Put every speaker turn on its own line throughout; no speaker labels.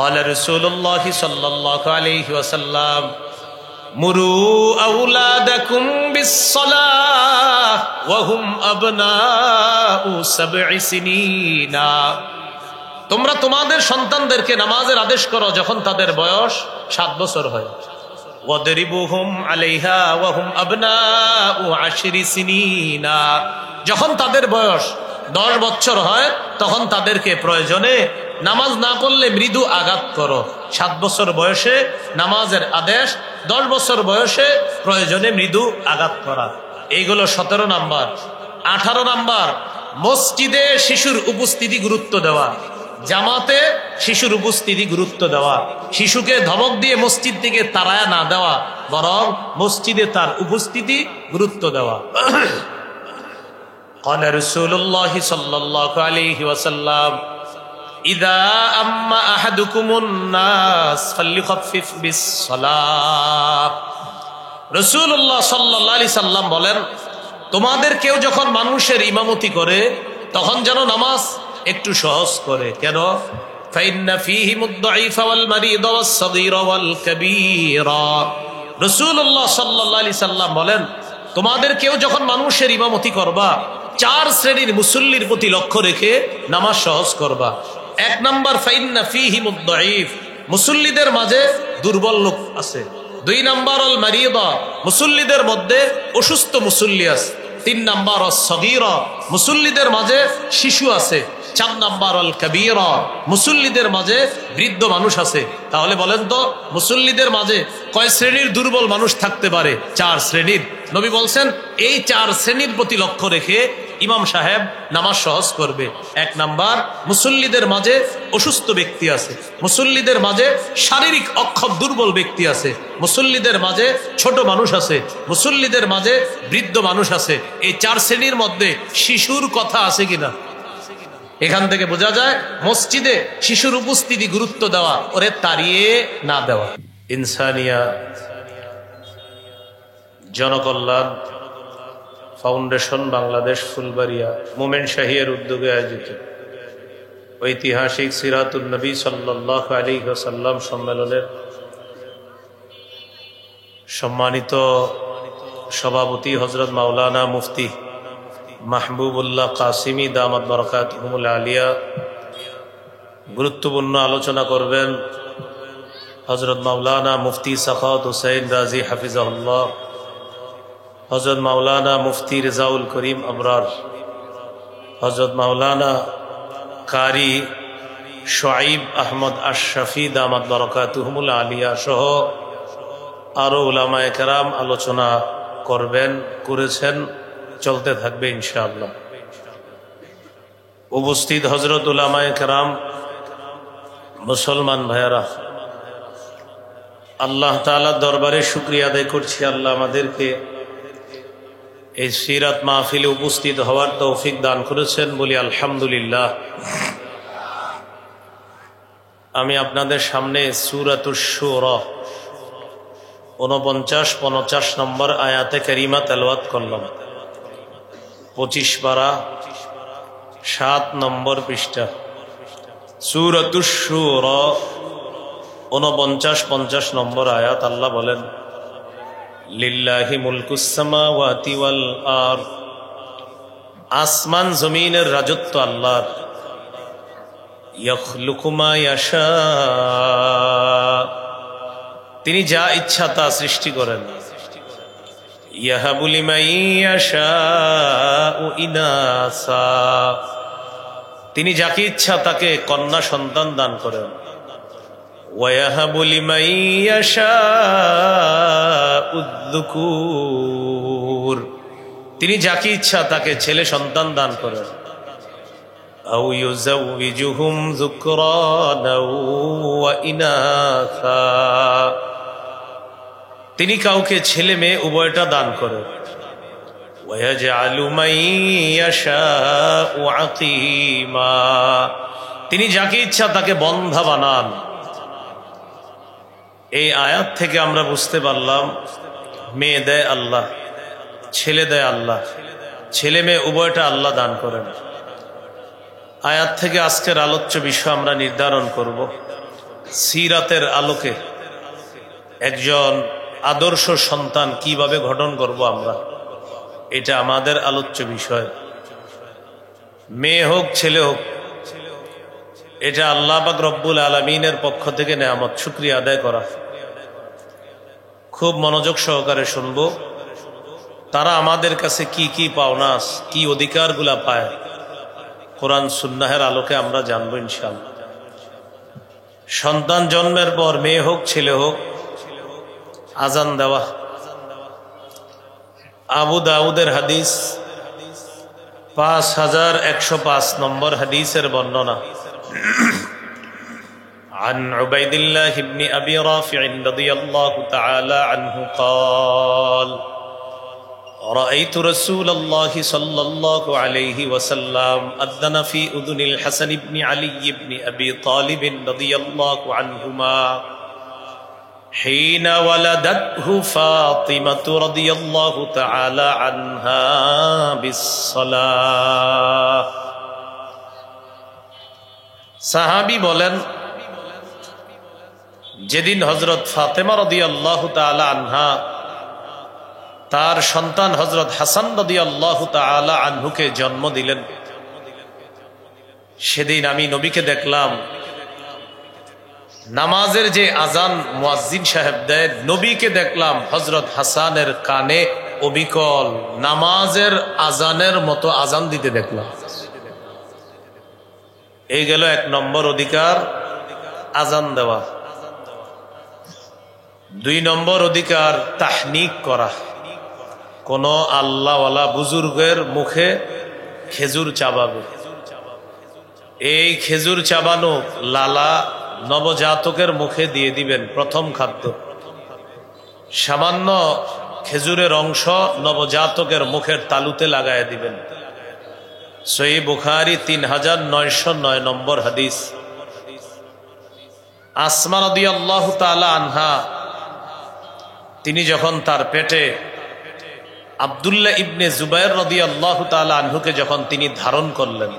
قال رسول الله صلى الله عليه وسلم مروا أولادكم بالصلاة وهم أبناء 7 سنين। তোমরা তোমাদের সন্তানদেরকে নামাজের আদেশ করো যখন তাদের বয়স 7 বছর হয়। ওয়াদরিবুহুম আলাইহা ওয়া হুম আবনাউ 10 সিনিন। যখন তাদের বয়স 10 বছর হয় তখন তাদেরকে প্রয়োজনে নামাজ না পড়লে মৃদু আঘাত করো। 7 বছর বয়সে নামাজের আদেশ, 10 বছর বয়সে প্রয়োজনে মৃদু আঘাত করা। এইগুলো 17 নাম্বার। 18 নাম্বার, মসজিদে শিশুর উপস্থিতি গুরুত্ব দেওয়া, জামাতে শিশুর উপস্থিতি গুরুত্ব দেওয়া, শিশুকে ধমক দিয়ে মসজিদ থেকে তাড়ায়া না দেওয়া, বরং মসজিদে তার উপস্থিতি গুরুত্ব দেওয়া। قال رسول الله صلى الله عليه وسلم إذا أما أحدكم الناس فليخفف بالصلاة। রাসূলুল্লাহ সাল্লাল্লাহু আলাইহি সাল্লাম বলেন, তোমাদের কেউ যখন মানুষের ইমামতি করে তখন যেন নামাজ একটু সহজ করে। কেন? فإن فيهم الضعيف والمريض والصغير والكبير। রাসূলুল্লাহ সাল্লাল্লাহু আলাইহি সাল্লাম বলেন, তোমাদের কেউ যখন মানুষের ইমামতি করবা 4 শ্রেণীর মুসল্লির প্রতি লক্ষ্য রেখে নামাজ সহজ করবা। 1 নাম্বার, ফাইন্না ফীহিমুদ দাঈফ, মুসল্লিদের মাঝে দুর্বল লোক আছে। 2 নাম্বার, আল মারিদা, মুসল্লিদের মধ্যে অসুস্থ মুসল্লি আছে। 3 নাম্বার, আস-সগীরা, মুসল্লিদের মাঝে শিশু আছে। 4 নাম্বার, আল কাবীরা, মুসল্লিদের মাঝে বৃদ্ধ মানুষ আছে। তাহলে বলেন তো মুসল্লিদের মাঝে কয় শ্রেণীর দুর্বল মানুষ থাকতে পারে? 4 শ্রেণীর। নবী বলছেন এই 4 শ্রেণীর প্রতি লক্ষ্য রেখে ইমাম সাহেব নামাজ সহজ করবে। 1 নাম্বার, মুসল্লিদের মাঝে অসুস্থ ব্যক্তি আছে, মুসল্লিদের মাঝে শারীরিক অক্ষম দুর্বল ব্যক্তি আছে, মুসল্লিদের মাঝে ছোট মানুষ আছে, মুসল্লিদের মাঝে বৃদ্ধ মানুষ আছে। এই 4 শ্রেণীর মধ্যে শিশুর কথা আছে কিনা? এখান থেকে বোঝা যায় মসজিদে শিশুর উপস্থিতি গুরুত্ব দেওয়া, ওরে তাড়িয়ে না দেওয়া। ইনসানিয়া জনকল্যাণ ফাউন্ডেশন বাংলাদেশ ফুলবাড়িয়া মোমেন শাহিয়ার উদ্যোগে আয়োজিত ঐতিহাসিক সিরাতুন নবী সাল্লাল্লাহু আলাইহি ওয়াসাল্লাম সম্মেলনের সম্মানিত সভাপতি হযরত মাওলানা মুফতি মাহবুবুল্লাহ কাসিমি দামাত বরকাতুহুল আলিয়া গুরুত্বপূর্ণ আলোচনা করবেন হযরত মাওলানা মুফতি সাখাওয়াত হুসাইন রাজি হাফিজাহুল্লাহ, হযরত মাওলানা মুফতি রেজাউল করিম আবরার, হযরত মাওলানা কারি শুআইব আহমদ আশরাফি দামাত বরকাতুহুল আলিয়া সহ আরো উলামায়ে কেরাম আলোচনা করবেন, করেছেন, চলতে থাকবে ইনশাআল্লাহ। উপস্থিত হযরত উলামায়ে কেরাম, মুসলমান ভাইয়েরা, আল্লাহ তাআলার দরবারে শুকরিয়া আদায় করছি আল্লাহ আমাদেরকে এই সিরাত মাহফিলে উপস্থিত হওয়ার তৌফিক দান করেছেন, বলি আলহামদুলিল্লাহ। আমি আপনাদের সামনে সূরাতুশ শুরা 49-50 নম্বর আয়াতে কারিমা তেলাওয়াত করলাম। 25 পারা 7 নম্বর পৃষ্ঠা, সূরাতুশ শুরা 49-50 নম্বর আয়াত। আল্লাহ বলেন, লিল্লাহি মুলকুস সামাওয়াতি ওয়াল আরদ, আসমান জমিনের রাজত্ব আল্লাহর। ইয়াখলুকু মা ইয়াশা, তিনি যা ইচ্ছা তা সৃষ্টি করেন। ইয়াহাবু লিমান ইয়াশাউ ইনাসা, তিনি যাকে ইচ্ছা তাকে কন্যা সন্তান দান করেন। ওয়ায়াহাবু লিমান ইয়াশাউ যুকুর, তিনি যাকে ইচ্ছা তাকে ছেলে সন্তান দান করেন। আও ইউযাউযুহুম যুকরানা ওয়া ইনাসা, তিনি কাউকে ছেলে মেয়ে উভয়টা দান করেন। ওয়ায়াজআলু মান ইয়াশাউ আকীমা, তিনি যাকে ইচ্ছা তাকে বন্ধা বানান। এই আয়াত থেকে আমরা বুঝতে পারলাম মেয়ে দেয় আল্লাহ, ছেলে দেয় আল্লাহ, ছেলে মেয়ে উভয়টা আল্লাহ দান করেন। আয়াত থেকে আজকের আলোচ্য বিষয় আমরা নির্ধারণ করব। সিরাতের আলোকে একজন আদর্শ সন্তান কিভাবে গঠন করব আমরা, এটা আমাদের আলোচ্য বিষয়। মেয়ে হোক ছেলে হোক, এটা আল্লাহ পাক রব্বুল আলামিনের পক্ষ থেকে নেয়ামত, শুকরিয়া আদায় করা। খুব মনোযোগ সহকারে শুনবো তারা আমাদের কাছে কি কি পাওনা, কি অধিকারগুলা পায়, কোরআন সুন্নাহের আলোকে আমরা জানবো ইনশাআল্লাহ। সন্তান জন্মের পর মেয়ে হোক ছেলে হোক আজান দেওয়া। আবু দাউদের হাদিস 5105 নম্বর হাদিসের বর্ণনা। عن عبيد الله بن أبي رافع رضي الله تعالى عنه قال رأيت رسول الله صلى الله عليه وسلم أذن في أذن الحسن بن علي بن أبي طالب رضي الله عنهما حين ولدته فاطمة رضي الله تعالى عنها بالصلاة। সাহাবী বলেন, যেদিন হযরত ফাতেমা রাদিয়াল্লাহু তাআলা আনহা তার সন্তান হযরত হাসান রাদিয়াল্লাহু তাআলা আনহুকে জন্ম দিলেন, সেদিন আমি নবীকে দেখলাম নামাজের যে আজান মুয়াজ্জিন সাহেব দেয়, নবীকে দেখলাম হযরত হাসানের কানে অবিকল নামাজের আজানের মতো আজান দিতে দেখলাম। এই গেল 1 নম্বর অধিকার, আজান দেওয়া। 2 নম্বর অধিকার, তাহনিক করা। কোন আল্লাহওয়ালা বুজুর্গের মুখে খেজুর চাবাবে। এই খেজুর চাবানো লালা নবজাতকের মুখে দিয়ে দিবেন, প্রথম খাদ্য। সামান্য খেজুরের অংশ নবজাতকের মুখের তালুতে লাগায় দিবেন। সহিহ বুখারী 3909 নম্বর হাদিস। আসমা রাদিয়াল্লাহু তাআলা আনহা তিনি যখন তার পেটে আব্দুল্লাহ ইবনে জুবায়ের রাদিয়াল্লাহু তাআলা আনহুকে যখন তিনি ধারণ করলেন,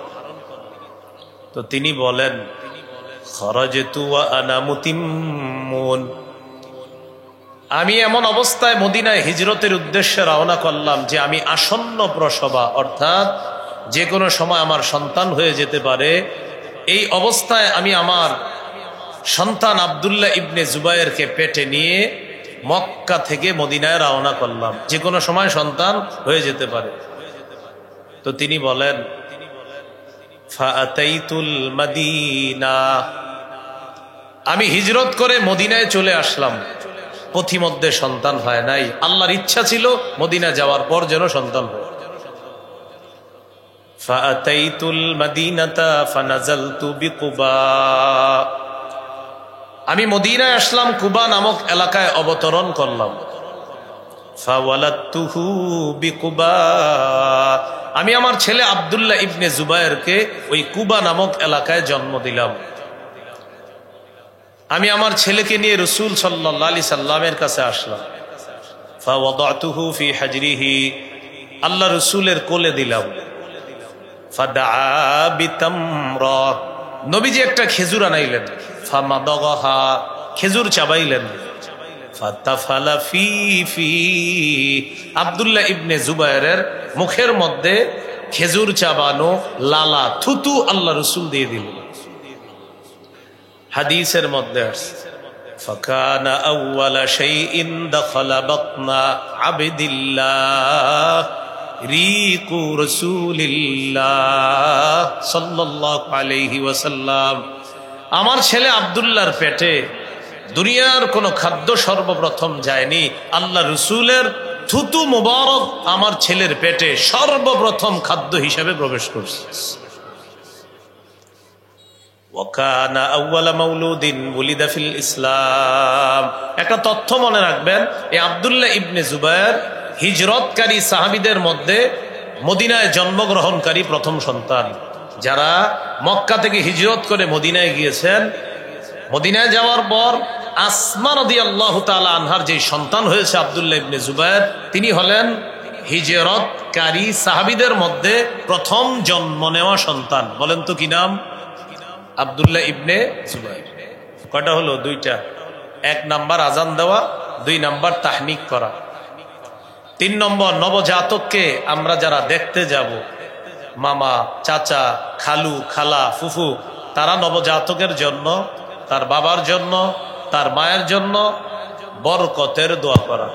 তো তিনি বলেন, খরাজতু ওয়া আনা মুতিম্মুন, আমি এমন অবস্থায় মদিনায় হিজরতের উদ্দেশ্যে রওনা করলাম যে আমি আসন্ন প্রসবা, অর্থাৎ যে কোনো সময় আমার সন্তান হয়ে যেতে পারে। এই অবস্থায় আমি আমার সন্তান আব্দুল্লাহ ইবনে জুবায়েরকে পেটে নিয়ে মক্কা থেকে মদিনায় রওনা করলাম, যে কোনো সময় সন্তান হয়ে যেতে পারে। তো তিনি বলেন, ফাআতাইতুল মাদিনা, আমি হিজরত করে মদিনায় চলে আসলাম। পথিমধ্যে সন্তান হয় নাই, আল্লাহর ইচ্ছা ছিল মদিনা যাওয়ার পর যেন সন্তান হয়। ফাআতাইতুল মাদিনাতা ফানাজালতু বিকুবা, আমি মদিনায় আসলাম, কুবা নামক এলাকায় অবতরণ করলাম। ফাওয়ালাদতুহু বিকুবা, আমি আমার ছেলে আব্দুল্লাহ ইবনে জুবায়েরকে ওই কুবা নামক এলাকায় জন্ম দিলাম। আমি আমার ছেলেকে নিয়ে রাসূল সাল্লাল্লাহু আলাইহি সাল্লামের কাছে আসলাম। ফাওয়াদাতুহু ফি হাজরিহি, আল্লাহ রাসূলের কোলে দিলাম। ফাদআ বিতামরা, নবীজি একটা খেজুর আনাইলেন। ফামাদাগাহা, খেজুর চাবাইলেন। ফাতাফালা ফি ফি, আব্দুল্লাহ ইবনে জুবায়েরের মুখের মধ্যে খেজুর চাবানো লালা থুতু আল্লাহ রাসূল দিয়ে দিলেন। হাদিসের মধ্যে আসছে, ফাকানা আউওয়ালা শাইইন দাখালা বাতনা আবদিল্লাহ রিকু রাসূলিল্লাহ সাল্লাল্লাহু আলাইহি ওয়াসাল্লাম, আমার ছেলে আব্দুল্লাহর পেটে দুনিয়ার কোনো খাদ্য সর্বপ্রথম যায়নি, আল্লাহ রাসূলের থুতু মুবারক আমার ছেলের পেটে সর্বপ্রথম খাদ্য হিসেবে প্রবেশ করছে। ওয়াকানা আউওয়ালা মাউলুদিন উলিদা ফিল ইসলাম, একটা তথ্য মনে রাখবেন, এই আব্দুল্লাহ ইবনে জুবায়ের হিজরতকারী সাহাবীদের মধ্যে মদিনায় জন্মগ্রহণকারী প্রথম সন্তান। যারা মক্কা থেকে হিজরত করে মদিনায় গিয়েছেন, মদিনায় যাওয়ার পর আসমা রাদিয়াল্লাহু তাআলা আনহার যে সন্তান হয়েছে আব্দুল্লাহ ইবনে জুবায়ের, তিনি হলেন হিজরতকারী সাহাবীদের মধ্যে প্রথম জন্ম নেওয়া সন্তান। বলেন তো কি নাম? আব্দুল্লাহ ইবনে জুবায়ের। কয়টা হলো? দুইটা। 1 নাম্বার আজান দেওয়া, 2 নাম্বার তাহনিক করা। 3 নম্বর নবজাতককে আমরা যারা দেখতে যাব, মামা, চাচা, খালু, খালা, ফুফু, তারা নবজাতকের জন্য, তার বাবার জন্য, তার মায়ের জন্য বরকতের দোয়া করা।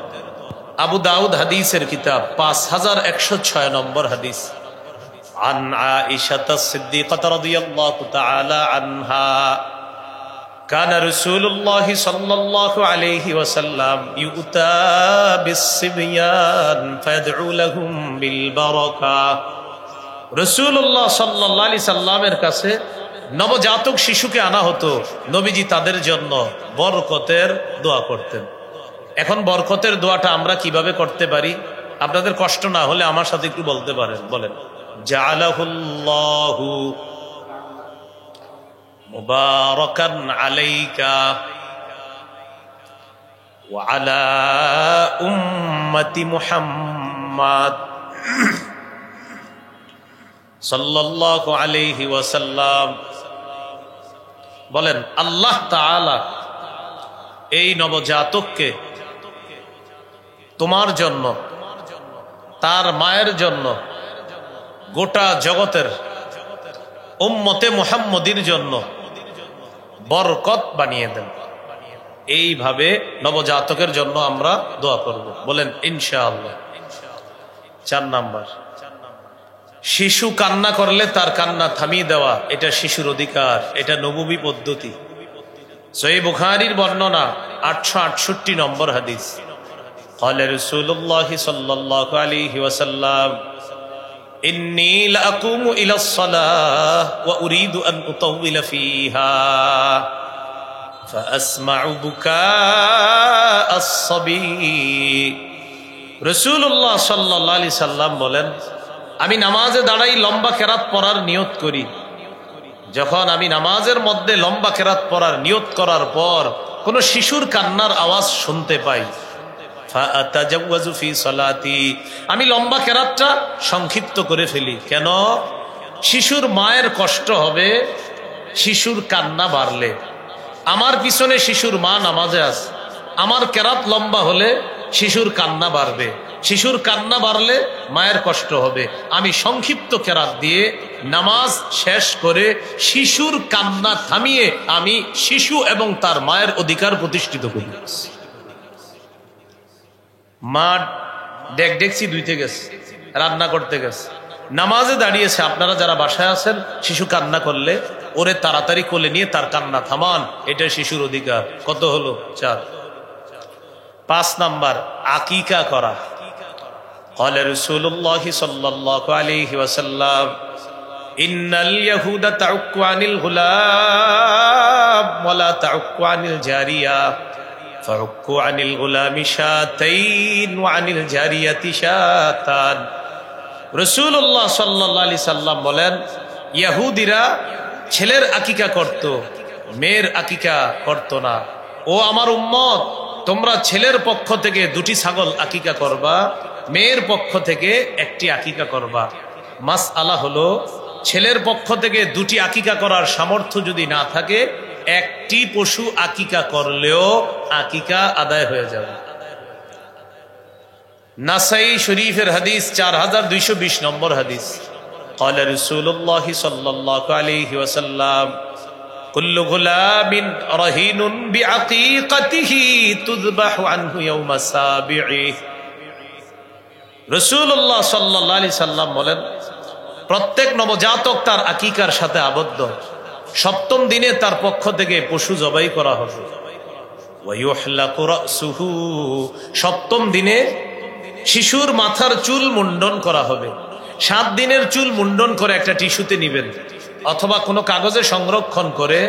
আবু দাউদ হাদিসের কিতাব 5106 নম্বর হাদিস। আন আয়েশা সিদ্দিকাহ রাদিয়াল্লাহু তাআলা আনহা কান রাসূলুল্লাহ সাল্লাল্লাহু আলাইহি ওয়াসাল্লাম ইউতা বিস-সিবয়ান ফায়াদউ লাহুম বিল বারাকাহ। রাসূলুল্লাহ সাল্লাল্লাহু আলাইহি সাল্লামের কাছে নবজাতক শিশুকে আনা হতো, নবীজি তাদের জন্য বরকতের দোয়া করতেন। এখন বরকতের দোয়াটা আমরা কিভাবে করতে পারি? আপনাদের কষ্ট না হলে আমার সাথে একটু বলতে পারেন। বলেন, জাআলাহুল্লাহু মুবারাকান আলাইকা ওয়া আলা উম্মতি মুহাম্মাদ সাল্লাল্লাহু আলাইহি ওয়াসাল্লাম। বলেন, আল্লাহ তাআলা এই নবজাতককে তোমার জন্য, তার মায়ের জন্য, গোটা জগতের উম্মতে মুহাম্মদীর জন্য বরকত বানিয়ে দেন। এইভাবে নবজাতকের জন্য আমরা দোয়া করব। বলেন ইনশাআল্লাহ। 4 নাম্বার, শিশু কান্না করলে তার কান্না থামিয়ে দেওয়া, এটা শিশুর অধিকার, এটা নববী পদ্ধতি। সহিহ বুখারীর বর্ণনা 868 নম্বর হাদিস। قال رسول الله صلى الله عليه وسلم إني لأقوم إلى الصلاة وأريد أن أطول فيها فأسمع بكاء الصبي। রাসূলুল্লাহ সাল্লাল্লাহু আলাইহি সাল্লাম বলেন, আমি নামাজে দাঁড়াই লম্বা কেরাত পড়ার নিয়ত করি। যখন আমি নামাজের মধ্যে লম্বা কেরাত পড়ার নিয়ত করার পর কোন শিশুর কান্নার আওয়াজ শুনতে পাই, ফাআতাজাওয়াজু ফি সালাতি, আমি লম্বা কেরাতটা সংক্ষিপ্ত করে ফেলি। কেন? শিশুর মায়ের কষ্ট হবে শিশুর কান্না বাড়লে। আমার পিছনে শিশুর মা নামাজে আছে, আমার কেরাত লম্বা হলে শিশুর কান্না বাড়বে, শিশুর কান্না বাড়লে মায়ের কষ্ট হবে। আমি সংক্ষিপ্ত কেরাত দিয়ে নামাজ শেষ করে শিশুর কান্না থামিয়ে আমি শিশু এবং তার মায়ের অধিকার প্রতিষ্ঠিত করি। মা ডেকডেকচি ধুইতে গেছে, রান্না করতে গেছে, নামাজে দাঁড়িয়েছে, আপনারা যারা বাসায় আছেন শিশু কান্না করলে ওরে তাড়াতাড়ি কোলে নিয়ে তার কান্না থামান, এটা শিশুর অধিকার। কত হলো? 4। 5 নাম্বার, আকিকা করা। قال رسول الله صلى الله عليه وسلم إن اليهود تعق عن الغلام ولا تعق عن الجارية فعقوا عن الغلام شاتين وعن الجارية شاتان। রাসূলুল্লাহ সাল্লাল্লাহু আলাইহি সাল্লাম বলেন, ইহুদিরা ছেলের আকিকা করত, মেয়ের আকিকা করত না। ও আমার উম্মত, তোমরা ছেলের পক্ষ থেকে 2টি ছাগল আকিকা করবা, মেয়ের পক্ষ থেকে 1টি আকিকা করবা। মাসআলা হলো, ছেলের পক্ষ থেকে 2টি আকিকা করার সামর্থ্য যদি না থাকে, 1টি পশু আকিকা করলেও আকিকা আদায় হয়ে যাবে। নাসাই শরীফের হাদিস 4220 নম্বর হাদিস। قال رسول الله صلى الله عليه وسلم كل غلام رهين بعقيقته تذبح عنه يوم سابعه। রাসূলুল্লাহ সাল্লাল্লাহু আলাইহি সাল্লাম বলেন, প্রত্যেক নবজাতক তার আকিকার সাথে আবদ্ধ। 7ম দিনে তার পক্ষ থেকে পশু জবাই করা হবে। ওয়ায়ুহলাকু রাসুহু, 7ম দিনে শিশুর মাথার চুল মুন্ডন করা হবে। 7 দিনের চুল মুন্ডন করে একটা টিস্যুতে নিবেন অথবা কোনো কাগজে সংরক্ষণ করে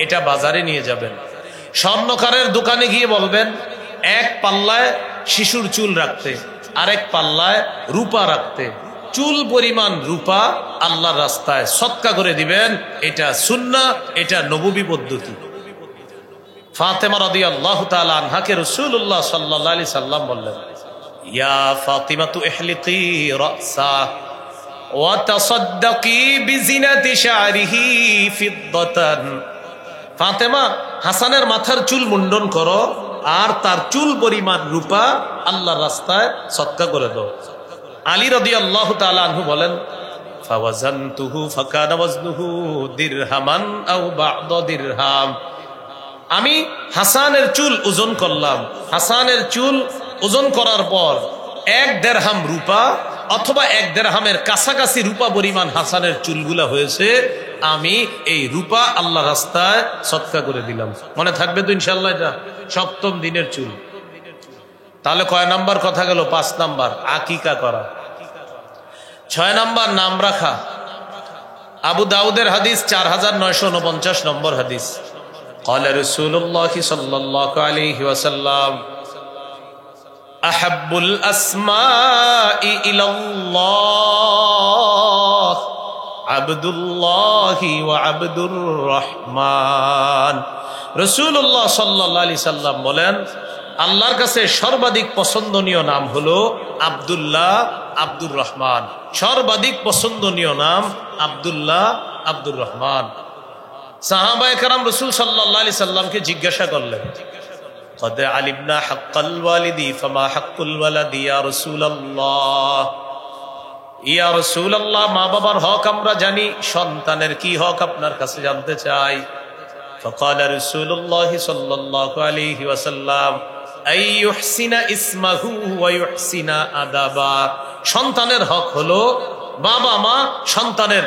এটা বাজারে নিয়ে যাবেন। স্বর্ণকারের দোকানে গিয়ে বলবেন, 1 পাল্লায় শিশুর চুল রাখতে, আরেক পাল্লায় রূপা রাখতে। চুল পরিমাণ রূপা আল্লাহর রাস্তায় সদকা করে দিবেন। এটা সুন্নাহ, এটা নববী পদ্ধতি। ফাতেমা রাদিয়াল্লাহু তাআলা আনহাকে রাসূলুল্লাহ সাল্লাল্লাহু আলাইহি সাল্লাম বললেন, ইয়া ফাতিমাতু ইহলিকি রাসা ওয়া তাসাদ্দাকি বিজিনাতি শা'রিহি ফিদ্দাতান ফাতেমা, হাসানের মাথার চুল মুন্ডন করো আর তার চুল পরিমাণ রূপা আল্লাহর রাস্তায় সদকা করে দাও। আলী রাদিয়াল্লাহু তাআলা আনহু বলেন, ফাওয়াজানতুহু ফাকানা ওয়াজনুহু দিরহামান আও বা'দা দিরহাম। আমি হাসানের চুল ওজন করলাম। হাসানের চুল ওজন করার পর 1 দিরহাম রূপা অথবা 1 দিরহামের কাছাকাছি রূপা পরিমাণ হাসানের চুলগুলা হয়েছে। আমি এই রূপা আল্লাহ রাস্তায় সদকা করে দিলাম। মনে থাকবে তো ইনশাআল্লাহ? এটা 7ম দিনের চুল। তাহলে কয় নাম্বার কথা গেল? 5 নাম্বার আকিকা করা। 6 নাম্বার নাম রাখা। আবু দাউদের হাদিস 4949 নম্বর হাদিস। قال رسول الله صلى الله عليه وسلم أحب الأسماء إلى الله عبد الله وعبد الرحمن। রাসূলুল্লাহ সাল্লাল্লাহু আলাইহি সাল্লাম বলেন, আল্লাহর কাছে সর্বাধিক পছন্দনীয় নাম হলো আব্দুল্লাহ, আব্দুর রহমান। সর্বাধিক পছন্দনীয় নাম আব্দুল্লাহ, আব্দুর রহমান। সাহাবায়ে কেরাম রাসূল সাল্লাল্লাহু আলাইহি সাল্লামকে জিজ্ঞাসা করলেন, কদ আলিমনা হাক্কাল ওয়ালিদি ফামা হাক্কুল ওয়ালাদি ইয়া রাসূলুল্লাহ। ইয়া রাসূলুল্লাহ, মা বাবার হক আমরা জানি, সন্তানের কি হক আপনার কাছে জানতে চাই। ফাকালা রাসূলুল্লাহ সাল্লাল্লাহু আলাইহি ওয়াসাল্লাম আই ইউহসিনা ইসমাহু ওয়া ইউহসিনা আদাবা। সন্তানের হক হলো বাবা মা সন্তানের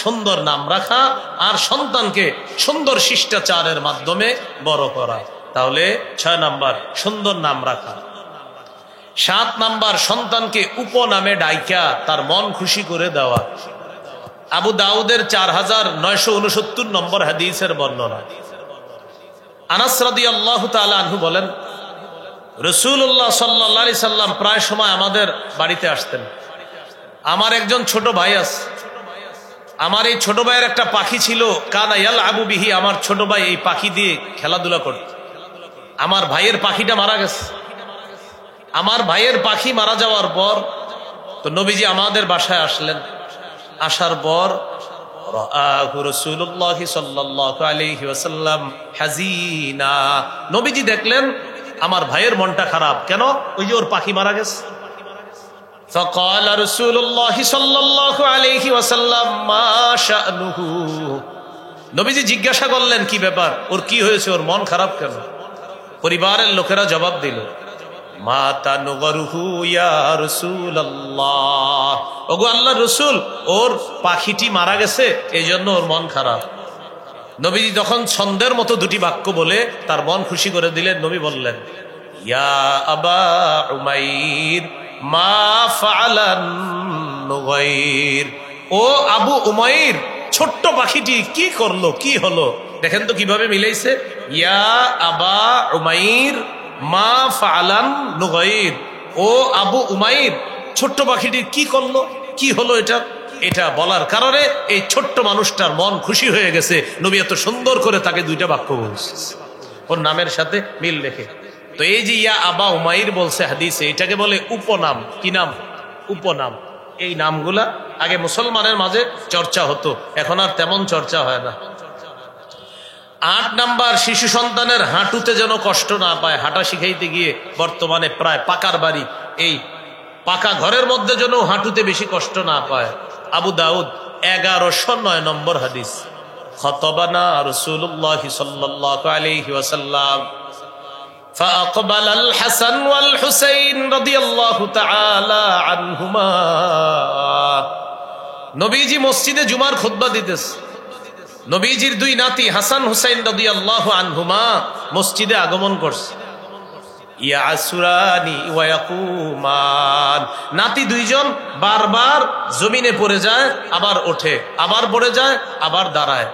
সুন্দর নাম রাখা আর সন্তানকে সুন্দর শিষ্টাচারের মাধ্যমে বড় করা। তাহলে 6 নাম্বার সুন্দর নাম রাখা। 7 নাম্বার সন্তানকে উপনামে ডাইকা তার মন খুশি করে দেওয়া। আবু দাউদের 4969 নম্বর হাদিসের বর্ণনা। আনাস রাদিয়াল্লাহু তাআলা আনহু বলেন, রাসূলুল্লাহ সাল্লাল্লাহু আলাইহি সাল্লাম প্রায় সময় আমাদের বাড়িতে আসতেন। আমার একজন ছোট ভাই আছে। আমার এই ছোট ভাইয়ের একটা পাখি ছিল, কানা ইয়ালআবু বিহি। আমার ছোট ভাই এই পাখি দিয়ে খেলাধুলা করত। আমার ভাইয়ের পাখিটা মারা গেছে। আমার ভাইয়ের পাখি মারা যাওয়ার পর তো নবীজি আমাদের বাসায় আসলেন। আসার পর রাআহু রাসূলুল্লাহ সাল্লাল্লাহু আলাইহি ওয়াসাল্লাম হাজিনা। নবীজি দেখলেন আমার ভাইয়ের মনটা খারাপ। কেন? ওই যে ওর পাখি মারা গেছে। ফাকালা রাসূলুল্লাহ সাল্লাল্লাহু আলাইহি ওয়াসাল্লাম মা শা'নুহু। নবীজি জিজ্ঞাসা করলেন, কি ব্যাপার, ওর কি হয়েছে, ওর মন খারাপ কেন? পরিবারের লোকেরা জবাব দিল, মা তানুগরুহু ইয়া রাসূলুল্লাহ। ওগো আল্লাহর রাসূল, ওর পাখিটি মারা গেছে, এইজন্য ওর মন খারাপ। নবীজি তখন ছন্দের মতো 2টি বাক্য বলে তার মন খুশি করে দিলেন। নবী বললেন, ইয়া আবা উমাইর মা ফাআলান নুগাইর। ও আবু উমাইর, ছোট্ট পাখিটি কি করলো, কি হলো? দেখেন তো কিভাবে মিলাইছে। ইয়া আবা উমাইর মা ফাআলান নুগাইর। ও আবু উমাইর, ছোট্ট পাখিটি কি করলো, কি হলো? এটা বলার কারণে এই ছোট্ট মানুষটার মন খুশি হয়ে গেছে। নবী এত সুন্দর করে তাকে 2টা বাক্য বলছে ওর নামের সাথে মিল রেখে। তো এই যে ইয়া আবা উমাইর বলছে হাদিসে, এটাকে বলে উপনাম। কি নাম? উপনাম। এই নামগুলা আগে মুসলমানের মাঝে চর্চা হতো, এখন আর তেমন চর্চা হয় না। 8 নাম্বার শিশু সন্তানের হাঁটুতে যেন কষ্ট না পায়, হাঁটা শিখাইতে গিয়ে বর্তমানে প্রায় পাকার বাড়ি, এই পাকা ঘরের মধ্যে যেন হাঁটুতে বেশি কষ্ট না পায়। আবু দাউদ 1109 নম্বর হাদিস। খতবানা রাসূলুল্লাহ সাল্লাল্লাহু আলাইহি ওয়াসাল্লাম فأقبل الحسن والحسين رضي الله تعالى عنهما। নবীজি মসজিদে জুমার খুতবা দিতেছে। নবীজির 2 নাতি হাসান হুসাইন রাদিয়াল্লাহু আনহুমা মসজিদে আগমন করছে। ইয়াসুরানি ওয়া ইয়াকুমান। নাতি 2 জন বারবার জমিনে পড়ে যায়, আবার ওঠে, আবার পড়ে যায়, আবার দাঁড়ায়।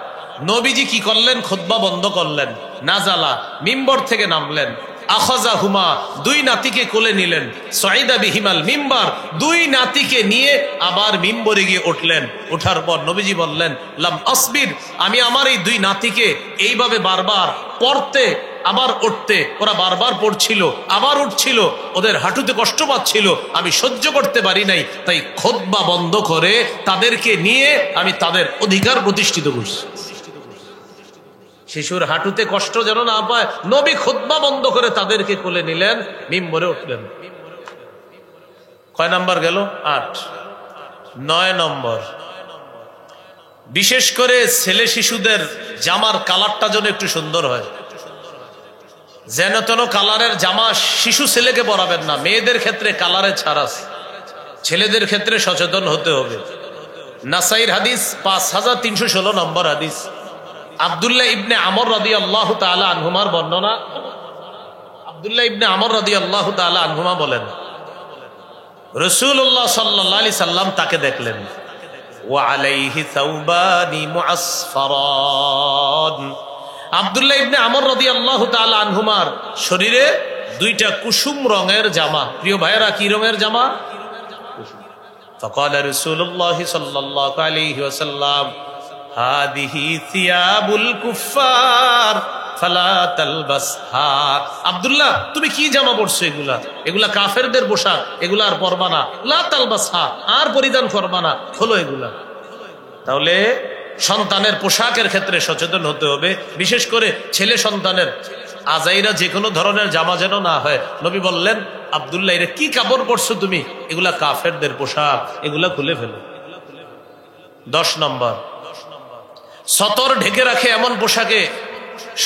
নবীজি কি করলেন? খুতবা বন্ধ করলেন। নাজালা, মিম্বর থেকে নামলেন। আখাযাহুমা, 2 নাতিকে কোলে নিলেন। সাইদা বিহিমাল মিম্বার, 2 নাতিকে নিয়ে আবার মিম্বরে গিয়ে উঠলেন। ওঠার পর নবীজি বললেন, লাম আসবির, আমি আমার এই 2 নাতিকে এইভাবে বারবার পড়তে আবার উঠতে, ওরা বারবার পড়ছিল আবার উঠছিল, ওদের হাঁটুতে কষ্ট পাচ্ছিল, আমি সহ্য করতে পারি নাই, তাই খুতবা বন্ধ করে তাদেরকে নিয়ে আমি তাদের অধিকার প্রতিষ্ঠিত করছি। শিশুর হাঁটুতে কষ্ট যেন না পায়, নবী খুতবা বন্ধ করে তাদেরকে কোলে নিলেন, মিম্বরে উঠলেন। কয় নাম্বার গেল? 8। 9 নম্বর, বিশেষ করে ছেলে শিশুদের জামার কালারটা যেন একটু সুন্দর হয়। যেন তেন কালারের জামা শিশু ছেলেকে পরাবেন না। মেয়েদের ক্ষেত্রে কালারে ছাড় আছে, ছেলেদের ক্ষেত্রে সচেতন হতে হবে। নাসাইর হাদিস 5316 নম্বর হাদিস, আব্দুল্লাহ ইবনে আমর রাদিয়াল্লাহু তাআলা আনহুমার বর্ণনা। আব্দুল্লাহ ইবনে আমর রাদিয়াল্লাহু তাআলা আনহুমা বলেন, রাসূলুল্লাহ সাল্লাল্লাহু আলাইহি সাল্লাম তাকে দেখলেন, ওয়া আলাইহি সাওবানি মুআসফারান। আব্দুল্লাহ ইবনে আমর রাদিয়াল্লাহু তাআলা আনহুমার শরীরে 2টা কুসুম রঙের জামা। প্রিয় ভাইয়েরা, কি রঙের জামা? فقال رسول الله صلى الله عليه وسلم هذه ثياب الكفار فلا تلبسها। আব্দুল্লাহ, তুমি কি জামা পরছো? এগুলা কাফেরদের পোশাক, এগুলা আর পরবা না। লা তালবাসহা, আর পরিধান করবা না, খোলো এগুলা। তাহলে সন্তানের পোশাকের ক্ষেত্রে সচেতন হতে হবে, বিশেষ করে ছেলে সন্তানের আজাইরা যে কোনো ধরনের জামা যেন না হয়। নবী বললেন, আব্দুল্লাহ, এরা কি কাপড় পরছো তুমি? এগুলা কাফেরদের পোশাক, এগুলা খুলে ফেলো। 10 নম্বর, সতর ঢেকে রাখে এমন পোশাকে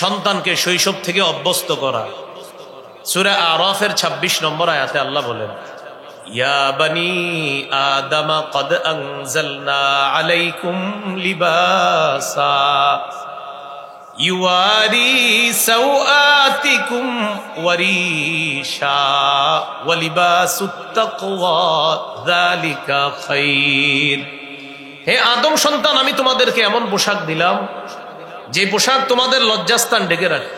সন্তানকে শৈশব থেকে অভ্যস্ত করা। সূরা আরাফের 26 নম্বর আয়াতে আল্লাহ বলেন, ইয়া বানি আদম কদ আনজালনা আলাইকুম লিবাসা ইউয়ারি সাওআতিকুম ওয়ারিশা ওয়া লিবাসুত তাকওয়া যালিকা খায়র। হে আদম সন্তান, আমি তোমাদেরকে এমন পোশাক দিলাম যে পোশাক তোমাদের লজ্জাস্থান ঢেকে রাখে,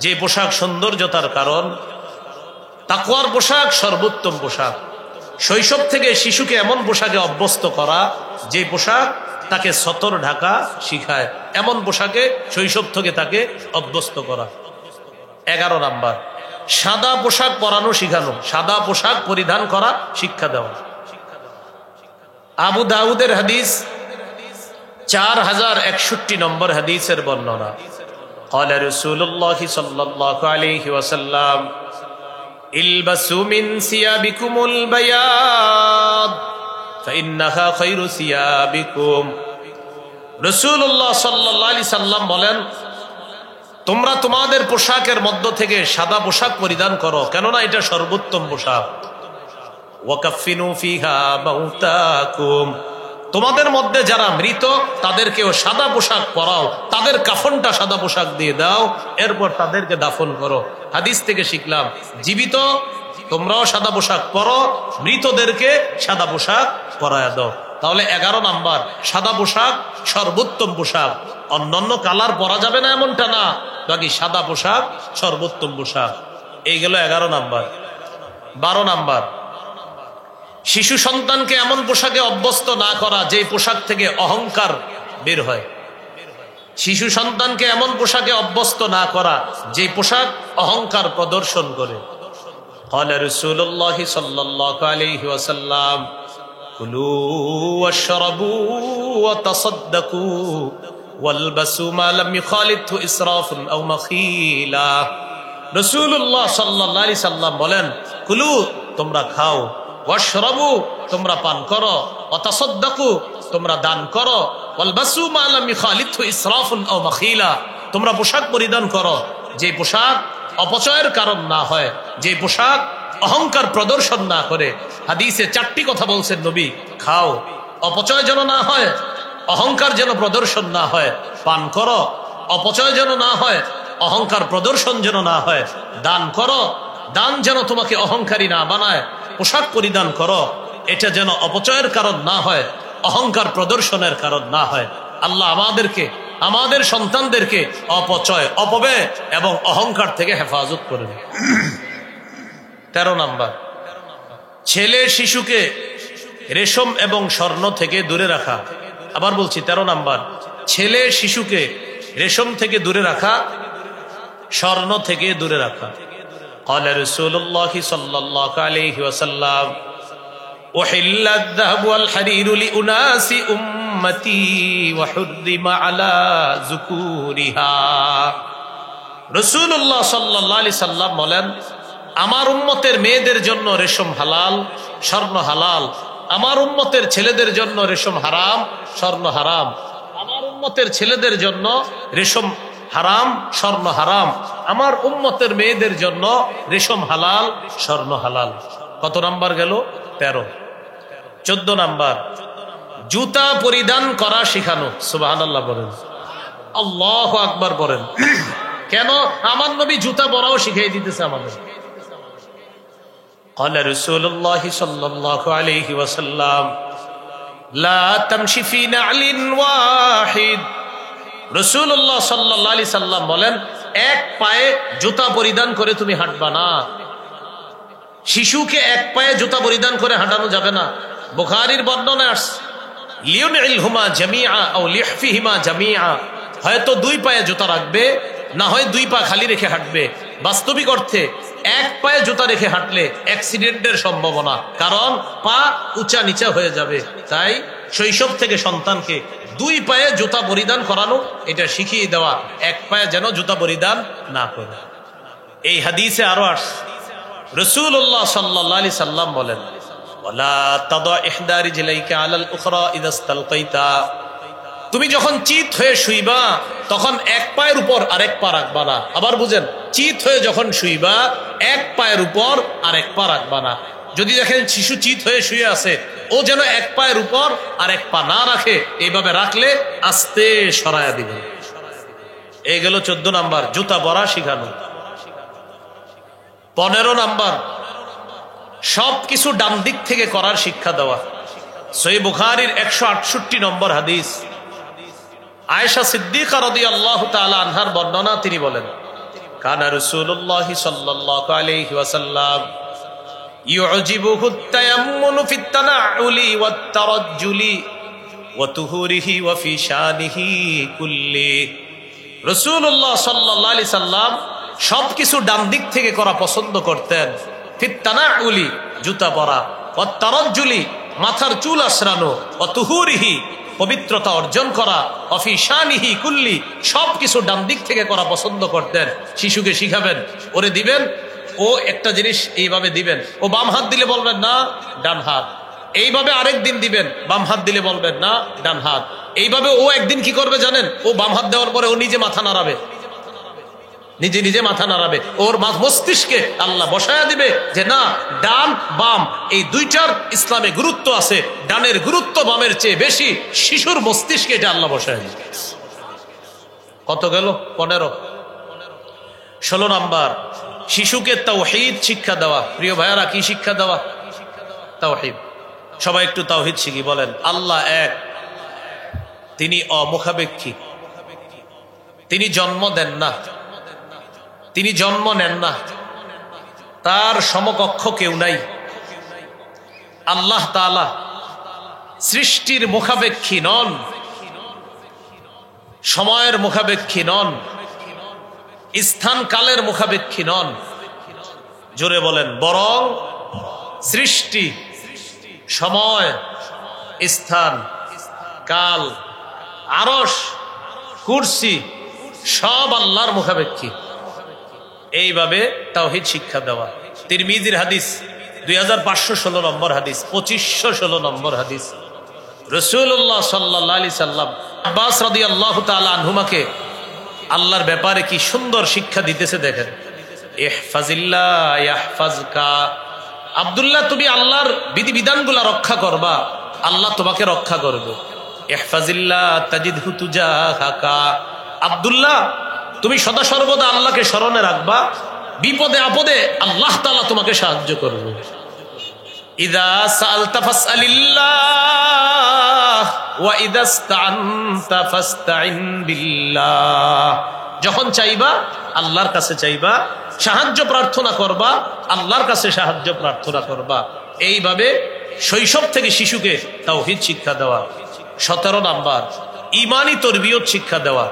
যে পোশাক সৌন্দর্যতার কারণ। তাকওয়ার পোশাক সর্বোত্তম পোশাক। শৈশব থেকে শিশুকে এমন পোশাকে অভ্যস্ত করা যে পোশাক তাকে সতর ঢাকা শিখায়, এমন পোশাকে শৈশব থেকে তাকে অভ্যস্ত করা। 11 নাম্বার, সাদা পোশাক পরানো শিখানো, সাদা পোশাক পরিধান করা শিক্ষা দেওয়া। আবু দাউদের হাদিস 4061 নম্বর হাদিসের বর্ণনা, قال رسول الله صلى الله عليه وسلم البسوا من ثيابكم البياض فإنها خير ثيابكم। রাসূলুল্লাহ সাল্লাল্লাহু আলাইহি সাল্লাম বলেন, তোমরা তোমাদের পোশাকের মধ্য থেকে সাদা পোশাক পরিধান করো, কেননা এটা সর্বোত্তম পোশাক। ওয়াকাফিনু ফিহা মাউতাকুম, তোমাদের মধ্যে যারা মৃত তাদেরকেও সাদা পোশাক পরাও, তাদের কাফনটা সাদা পোশাক দিয়ে দাও, এরপর তাদেরকে দাফন করো। হাদিস থেকে শিখলাম, জীবিত তোমরাও সাদা পোশাক পরো, মৃতদেরকে সাদা পোশাক পরায়া দাও। তাহলে 11 নাম্বার, সাদা পোশাক সর্বোত্তম পোশাক। অন্যান্য কালার পরা যাবে না এমনটা না, বাকি সাদা পোশাক সর্বোত্তম পোশাক। এই গেল 11 নাম্বার। 12 নাম্বার, শিশু সন্তানকে এমন পোশাকে অভ্যস্ত না করা যে পোশাক থেকে অহংকার বের হয়। শিশু সন্তানকে এমন পোশাকে অভ্যস্ত না করা যে পোশাক অহংকার প্রদর্শন করে। قال رسول الله صلى الله عليه وسلم كلوا واشربوا وتصدقوا والبسوا ما لم يخالطه اسراف او مخيلة। রাসূলুল্লাহ সাল্লাল্লাহু আলাইহি সাল্লাম বলেন, কুলু, তোমরা খাও, ওয়াশরাবু, তোমরা পান করো, ওয়াতাসাদদাকু, তোমরা দান করো, ওয়ালবাসু মা লাম ইখালিতহু ইসরাফুন আও মাখিলা, তোমরা পোশাক পরিধান করো যে পোশাক অপচয়ের কারণ না হয়, যে পোশাক অহংকার প্রদর্শন না করে। হাদিসে 4টি কথা বলছেন নবী, খাও, অপচয় যেন না হয়, অহংকার যেন প্রদর্শন না হয়, পান করো, অপচয় যেন না হয়, অহংকার প্রদর্শন যেন না হয়, দান করো, দান যেন তোমাকে অহংকারী না বানায়, পোশাক পরিধান করো, এটা যেন অপচয়ের কারণ না হয়, অহংকার প্রদর্শনের কারণ না হয়। আল্লাহ আমাদেরকে, আমাদের সন্তানদেরকে অপচয়, অপব্যয় এবং অহংকার থেকে হেফাজত করবে। 13 নাম্বার, ছেলে শিশুকে রেশম এবং স্বর্ণ থেকে দূরে রাখা। আবার বলছি 13 নাম্বার, ছেলে শিশুকে রেশম থেকে দূরে রাখা, স্বর্ণ থেকে দূরে রাখা। قال رسول الله صلى الله عليه وسلم أحل الذهب والحرير لأناس উম্মতি ওয়া হুররিমা আলা যুকুরিহা। রাসূলুল্লাহ সাল্লাল্লাহু আলাইহি সাল্লাম বলেন, আমার উম্মতের মেয়েদের জন্য রেশম হালাল, স্বর্ণ হালাল। আমার উম্মতের ছেলেদের জন্য রেশম হারাম, স্বর্ণ হারাম। আমার উম্মতের ছেলেদের জন্য রেশম হারাম, স্বর্ণ হারাম। আমার উম্মতের মেয়েদের জন্য রেশম হালাল, স্বর্ণ হালাল। কত নাম্বার গেল? 13। 14 নাম্বার, জুতা পরিধান করা শিখানো। সুবহানাল্লাহ বলেন, আল্লাহু আকবার বলেন। কেন? আমার নবী জুতা পরাও শিখিয়ে দিতেছে আমাদের। قال رسول الله صلى الله عليه وسلم لا تمشي في نعل واحد। রাসূলুল্লাহ সাল্লাল্লাহু আলাইহি সাল্লাম বলেন, এক পায়ে জুতা পরিধান করে তুমি হাঁটবা না। শিশুকে এক পায়ে জুতা পরিধান করে হাঁটানো যাবে না। বুখারীর বর্ণনা আসছে, লিউনইলহুমা জামিআ আও লিহফিহিমা জামিআ। হয়তো দুই পায়ে জুতা রাখবে, না হয় দুই পা খালি রেখে হাঁটবে। বাস্তবিক অর্থে এক পায়ে জুতা রেখে হাঁটলে অ্যাক্সিডেন্টের সম্ভাবনা, কারণ পা উঁচা নিচা হয়ে যাবে। তাই শৈশব থেকে সন্তানকে দুই পায়ে জুতা পরিধান করানো, এটা শিখিয়ে দেওয়া, এক পায়ে যেন জুতা পরিধান না করে। এই হাদিসে আরো আসছে, রাসূলুল্লাহ সাল্লাল্লাহু আলাইহি সাল্লাম বলেন, ওয়ালা তাদা ইহদা রিজলাইকা আলাল উখরা ইযা ইসতালকাইতা। তুমি যখন চিত হয়ে শুইবা তখন এক পায়ের উপর আরেক পা রাখবা না। আবার বুঝেন, চিত হয়ে যখন শুইবা এক পায়ের উপর আরেক পা রাখবা না। যদি দেখেন শিশু চিত হয়ে শুয়ে আছে, ও যেন এক পায়ের উপর আরেক পা না রাখে, এইভাবে রাখলে আস্তে সরায়া দিবেন। এই গেল 14 নাম্বার, জুতা পরা শিখানো। 15 নাম্বার, সবকিছু ডান দিক থেকে করার শিক্ষা দেওয়া। সহিহ বুখারীর 168 নম্বর হাদিস, আয়েশা সিদ্দিকা রাদিয়াল্লাহু তাআলা আনহার বর্ণনা, তিনি বলেন, কানা রাসূলুল্লাহ সাল্লাল্লাহু আলাইহি ওয়াসাল্লাম ইউজিবুহু আত-তায়াম্মুনু ফিত তানাউলি ওয়াত তারাজ্জুলি ওয়া তুহুরিহি ওয়া ফি শানিহি কুল্লি। রাসূলুল্লাহ সাল্লাল্লাহু আলাইহি সাল্লাম সবকিছু ডান দিক থেকে করা পছন্দ করতেন। ফিত তানাউলি, জুতা পরা, ওয়াত তারাজ্জুলি, মাথার চুল আশ্রানো, ওয়া তুহুরিহি, পবিত্রতা অর্জন করা, অফি শানিহি কুল্লি, সবকিছু ডান দিক থেকে করা পছন্দ করতেন। শিশুকে শিখাবেন, ওরে দিবেন, ও একটা জিনিস এইভাবে দিবেন, ও বাম হাত দিলে বলবেন না ডান হাত, এইভাবে আরেক দিন দিবেন, বাম হাত দিলে বলবেন না ডান হাত। এইভাবে ও একদিন কি করবে জানেন? ও বাম হাত দেওয়ার পরে ও নিজে মাথা নাড়াবে, নিজে নিজে মাথা নাড়াবে। ওর মস্তিষ্কে আল্লাহ বসায়া দিবে যে না, ডান বাম এই দুইটার ইসলামে গুরুত্ব আছে, ডানের গুরুত্ব বামের চেয়ে বেশি। শিশুর মস্তিষ্কে এটা আল্লাহ বসায়া দিবে। কত গেল? 15। 16 নাম্বার, শিশুকে তাওহীদ শিক্ষা দেওয়া। প্রিয় ভাইয়ারা, কি শিক্ষা দেওয়া? তাওহীদ। সবাই একটু তাওহীদ শিখি, বলেন আল্লাহ এক, তিনি অমুখাপেক্ষী, তিনি জন্ম দেন না, তিনি জন্ম নেন না, তার সমকক্ষ কেউ নাই। আল্লাহ তাআলা সৃষ্টির মুখাপেক্ষী নন, সময়ের মুখাপেক্ষী নন, স্থান কালের মুখাপেক্ষী নন। জোরে বলেন, বরং সৃষ্টি, সময়, স্থান, কাল, আরশ, কুরসি সব আল্লাহর মুখাপেক্ষী। এইভাবে তাওহীদ শিক্ষা দেওয়া। তিরমিজির হাদিস 2516 নম্বর হাদিস, 2516 নম্বর হাদিস, রাসূলুল্লাহ সাল্লাল্লাহু আলাইহি সাল্লাম আব্বাস রাদিয়াল্লাহু তাআলা আনহুমাকে আল্লাহর ব্যাপারে কি সুন্দর শিক্ষা দিতেছে দেখেন। ইহফাজিল্লাহ ইয়াহফাজকা, আব্দুল্লাহ তুমি আল্লাহর বিধিবিধানগুলো রক্ষা করবা, আল্লাহ তোমাকে রক্ষা করবে। ইহফাজিল্লাহ তাজিদহু তুজাহাকা, আব্দুল্লাহ তুমি সদা সর্বদা আল্লাহকে স্মরণে রাখবা, বিপদে আপদে আল্লাহ তাআলা তোমাকে সাহায্য করবে। ইযা সাআলতা ফাসআলিল্লাহ ওয়া ইযা ইসতাআনতা ফাসতাইন বিল্লাহ, যখন চাইবা আল্লাহর কাছে চাইবা, সাহায্য প্রার্থনা করবা আল্লাহর কাছে সাহায্য প্রার্থনা করবা। এইভাবে শৈশব থেকে শিশুকে তাওহীদ শিক্ষা দেওয়া। 17 নাম্বার, ঈমানি তরবিয়ত শিক্ষা দেওয়া।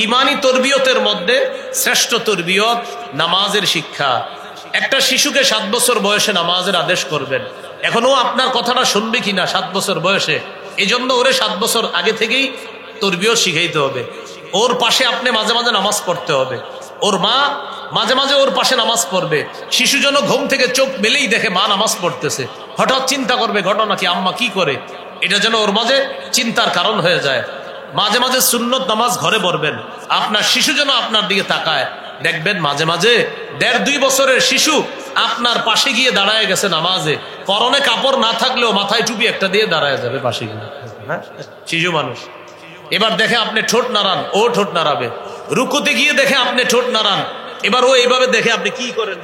ঈমানি তরবিয়তের মধ্যে শ্রেষ্ঠ তরবিয়ত নামাজের শিক্ষা। একটা শিশুকে 7 বছর বয়সে নামাজের আদেশ করবেন, এখনো আপনার কথাটা শুনবে কিনা 7 বছর বয়সে, এই জন্য ওরে 7 বছর আগে থেকেই তরবিয়ত শিখাইতে হবে। ওর পাশে আপনি মাঝে মাঝে নামাজ পড়তে হবে। ওর মা মাঝে মাঝে ওর পাশে নামাজ পড়বে। শিশু যেন ঘুম থেকে চোখ মেলেই দেখে মা নামাজ পড়তেছে, হঠাৎ চিন্তা করবে ঘটনা কি, আম্মা কি করে, এটা যেন ওর মাঝে চিন্তার কারণ হয়ে যায়। মাঝে মাঝে সুন্নত নামাজ ঘরে পড়বেন, আপনার শিশু যেন আপনার দিকে তাকায়। দেখবেন মাঝে মাঝে 1.5-2 বছরের শিশু আপনার পাশে গিয়ে দাঁড়ায় গেছে নামাজে, পরনে কাপড় না থাকলেও মাথায় টুপি একটা দিয়ে দাঁড়ায় যাবে পাশে গিয়ে। হ্যাঁ, শিশু মানুষ। এবার দেখে আপনি ঠোঁট নাড়ান, ও ঠোঁট নাড়াবে। রুকুতে গিয়ে দেখে আপনি ঠোঁট নাড়ান, এবার ও এইভাবে দেখে আপনি কি করেন,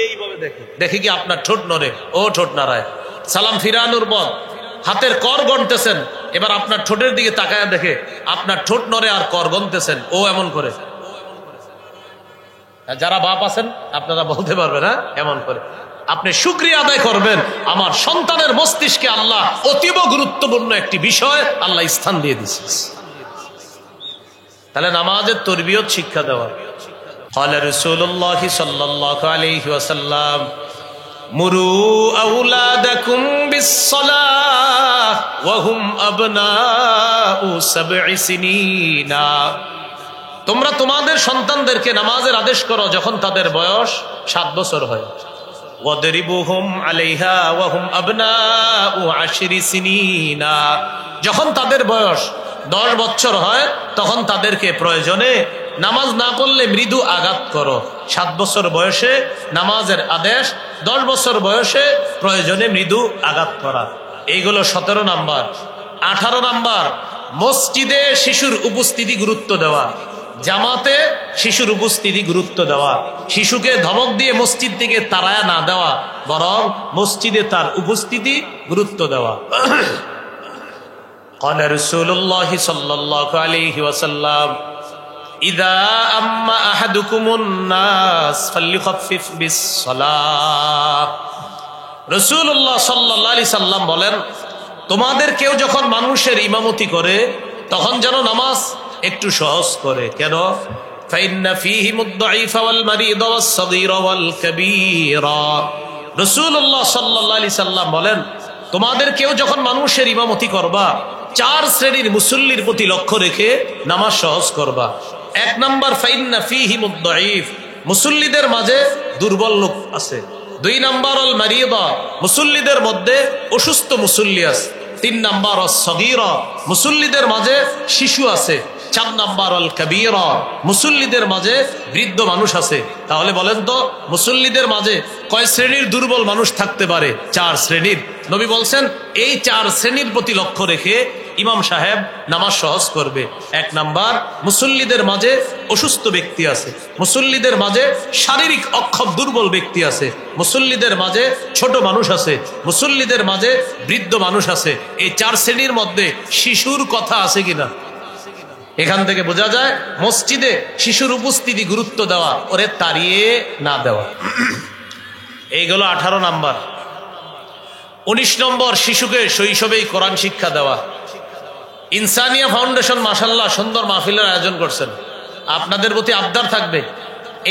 এইভাবে দেখে দেখে কি আপনার ঠোঁট নড়ে, ও ঠোঁট নাড়ায়। সালাম ফিরানোর পর হাতের কর গণতেছেন, এবার আপনার ঠোঁটের দিকে তাকায় দেখে আপনার ঠোঁট নড়ে আর কর গণতেছেন, ও এমন করে। যারা বাপ আছেন আপনারা বলতে পারবেন, হ্যাঁ এমন করে। আপনি শুকরিয়া আদায় করবেন, আমার সন্তানের মস্তিষ্কে আল্লাহ অতীব গুরুত্বপূর্ণ একটি বিষয় আল্লাহ স্থান দিয়ে দিচ্ছে। তাহলে নামাজের তরবিয়ত শিক্ষা দেওয়া। قال رسول الله صلى الله عليه وسلم مروا أولادكم بالصلاة وهم أبناء 7 سنين। তোমরা তোমাদের সন্তানদেরকে নামাজের আদেশ করো যখন তাদের বয়স 7 বছর হয়। ওয়াদরিবুহুম আলাইহা ওয়া হুম আবনাউ 10 সিনিন। যখন তাদের বয়স 10 বছর হয় তখন তাদেরকে প্রয়োজনে নামাজ না পড়লে মৃদু আঘাত করো। 7 বছর বয়সে নামাজের আদেশ, 10 বছর বয়সে প্রয়োজনে মৃদু আঘাত করা। এইগুলো 17 নাম্বার। 18 নাম্বার, মসজিদে শিশুর উপস্থিতি গুরুত্ব দেওয়া, জামাতে শিশুর উপস্থিতি গুরুত্ব দেওয়া। শিশুকে ধমক দিয়ে মসজিদ থেকে তাড়ায়া না দেওয়া, বরং মসজিদে তার উপস্থিতি গুরুত্ব দেওয়া। قال رسول الله صلى الله عليه وسلم إذا أما أحدكم الناس فليخفف بالصلاة। রাসূলুল্লাহ সাল্লাল্লাহু আলাইহি সাল্লাম বলেন, তোমাদের কেউ যখন মানুষের ইমামতি করে তখন যেন নামাজ একটু সহজ করে। কেন? فإن فيهم الضعيف والمريض والصغير والكبير। রাসূলুল্লাহ সাল্লাল্লাহু আলাইহি সাল্লাম বলেন, তোমাদের কেউ যখন মানুষের ইমামতি করবা 4 শ্রেণীর মুসল্লির প্রতি লক্ষ্য রেখে নামাজ সহজ করবা। 1 নাম্বার, ফাইন্না ফীহিমুদ দাঈফ, মুসল্লিদের মাঝে দুর্বল লোক আছে। 2 নাম্বার, আল মারিদা, মুসল্লিদের মধ্যে অসুস্থ মুসল্লি আছে। 3 নাম্বার, আস-সগীরা, মুসল্লিদের মাঝে শিশু আছে। 4 নাম্বার, আল কাবীরা, মুসল্লিদের মাঝে বৃদ্ধ মানুষ আছে। তাহলে বলেন তো মুসল্লিদের মাঝে কয় শ্রেণীর দুর্বল মানুষ থাকতে পারে? 4 শ্রেণীর। নবী বলছেন এই 4 শ্রেণীর প্রতি লক্ষ্য রেখে ইমাম সাহেব নামাজ সহজ করবে। 1 নাম্বার, মুসল্লিদের মাঝে অসুস্থ ব্যক্তি আছে, মুসল্লিদের মাঝে শারীরিক অক্ষম দুর্বল ব্যক্তি আছে, মুসল্লিদের মাঝে ছোট মানুষ আছে, মুসল্লিদের মাঝে বৃদ্ধ মানুষ আছে। এই 4 শ্রেণীর মধ্যে শিশুর কথা আছে কিনা? এখান থেকে বোঝা যায় মসজিদে শিশুর উপস্থিতি গুরুত্ব দেওয়া, ওরে তাড়িয়ে না দেওয়া। এইগুলো 18 নাম্বার। 19 নম্বর, শিশুকে শৈশবেই কোরআন শিক্ষা দেওয়া। ইনসানিয়া ফাউন্ডেশন মাশাআল্লাহ সুন্দর মাহফিলের আয়োজন করছেন। আপনাদের প্রতি আবদার থাকবে,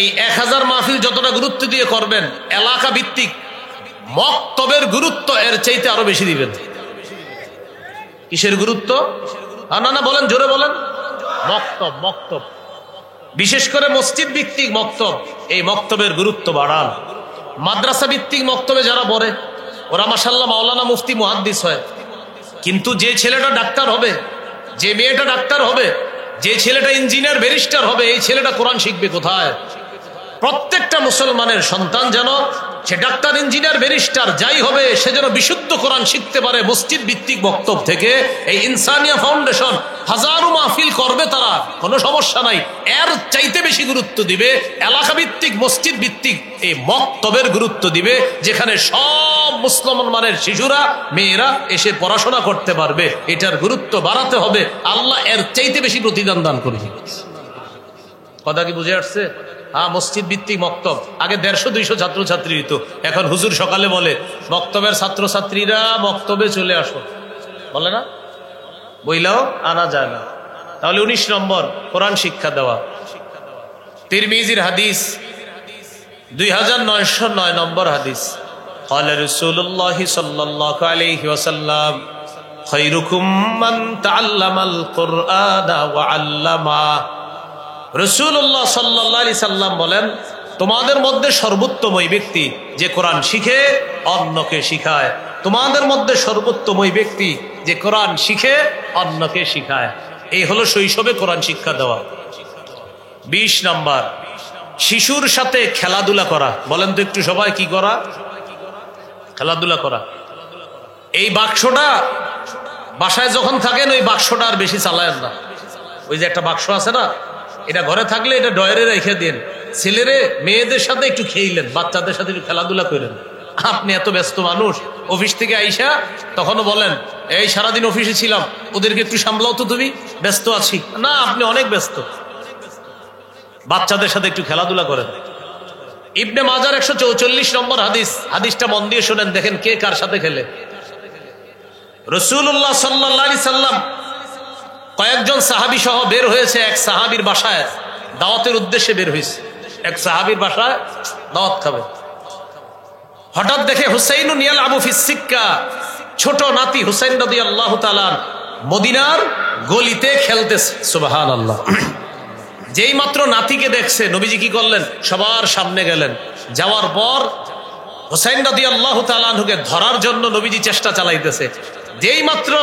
এই 1000 মাহফিল যতটা গুরুত্ব দিয়ে করবেন, এলাকা ভিত্তিক মক্তবের গুরুত্ব এর চাইতে আরো বেশি দিবেন। কিসের গুরুত্ব? না বলেন, জোরে বলেন। মক্তব, মক্তব, বিশেষ করে মসজিদ ভিত্তিক মক্তব, এই মক্তবের গুরুত্ব বাড়ান। মাদ্রাসা ভিত্তিক মক্তবে যারা পড়ে ওরা মাশাআল্লাহ মাওলানা মুফতি মুহাদ্দিস হয়, কিন্তু যে ছেলেটা ডাক্তার হবে, যে মেয়েটা ডাক্তার হবে, যে ছেলেটা ইঞ্জিনিয়ার ব্যারিস্টার হবে, এই ছেলেটা কোরআন শিখবে কোথায়? প্রত্যেকটা মুসলমানের সন্তান যেন সে ডাক্তার, ইঞ্জিনিয়ার, ব্যারিস্টার যাই হবে, সে যেন বিশুদ্ধ কোরআন শিখতে পারে মসজিদ ভিত্তিক বক্তব্য থেকে। এই ইনসানিয়া ফাউন্ডেশন হাজারো মাহফিল করবে, তারা কোনো সমস্যা নাই। এর চাইতে বেশি গুরুত্ব দিবে এলাকা ভিত্তিক, মসজিদ ভিত্তিক এই মক্তবের গুরুত্ব দিবে, যেখানে সব মুসলমানের শিশুরা, মেয়েরা এসে পড়াশোনা করতে পারবে। এটার গুরুত্ব বাড়াতে হবে। আল্লাহ এর চাইতে বেশি প্রতিদান দান করবে। কথা কি বুঝে আসছে? হ্যাঁ, মসজিদ ভিত্তিক মক্তব। আগে 150-200 ছাত্রছাত্রী দিত, এখন হুজুর সকালে বলে মক্তবের ছাত্রছাত্রীরা মক্তবে চলে আসো, বলে না? বইলাও আনা যায় না। তাহলে 19 নম্বর, কোরআন শিক্ষা দেওয়া। তিরমিজির হাদিস 2909 নম্বর হাদিস। قال رسول الله صلى الله عليه وسلم খায়রুকুম মান তাআল্লামাল কুরআনা ওয়া আল্লামা। রাসূলুল্লাহ সাল্লাল্লাহু আলাইহি সাল্লাম বলেন, তোমাদের মধ্যে সর্বোত্তম ওই ব্যক্তি যে কোরআন শিখে অন্যকে শিখায়। তোমাদের মধ্যে সর্বোত্তম ওই ব্যক্তি যে কোরআন শিখে অন্যকে শিখায়। এই হলো শৈশবে কোরআন শিক্ষা দেওয়া। 20 নম্বর, শিশুর সাথে খেলাধুলা করা। বলেন তো একটু সবাই, কি করা? খেলাধুলা করা। এই বাক্সটা বাসায় যখন থাকেন ওই বাক্সটা আর বেশি চালায়েন না। ওই যে একটা বাক্স আছে না, এটা ঘরে থাকলে এটা ডয়ারে রেখে দিন। ছেলেরে মেয়েদের সাথে একটু খেইলেন, বাচ্চাদের সাথে একটু খেলাধুলা করেন। আপনি এত ব্যস্ত মানুষ, অফিস থেকে আইসা তখনও বলেন এই সারাদিন অফিসে ছিলাম, ওদেরকে একটু সামলাও তো, তুমি ব্যস্ত আছি না, আপনি অনেক ব্যস্ত। বাচ্চাদের সাথে একটু খেলাধুলা করেন। ইবনে মাজার 144 নম্বর হাদিস, হাদিসটা মন দিয়ে শোনেন, দেখেন কে কার সাথে খেলে। রাসূলুল্লাহ সাল্লাল্লাহু আলাইহি সাল্লাম কয়েকজন সাহাবী সহ বের হয়েছে এক সাহাবীর বাসায় দাওয়াতের উদ্দেশ্যে বের হয়েছে। এক সাহাবীর বাসায় দাওয়াত খাবে। হঠাৎ দেখে হুসাইনুন ইয়ালআবু ফিস সিক্কা, ছোট নাতি হুসাইন রাদিয়াল্লাহু তাআলা মদিনার গলিতে খেলতেছে। সুবহানাল্লাহ। যেই মাত্র নাতিকে দেখছে নবীজি কি করলেন? সবার সামনে গেলেন। যাওয়ার পর হুসাইন রাদিয়াল্লাহু তাআলা আনহুকে ধরার জন্য নবীজি চেষ্টা চালাইতেছে। যেই মাত্র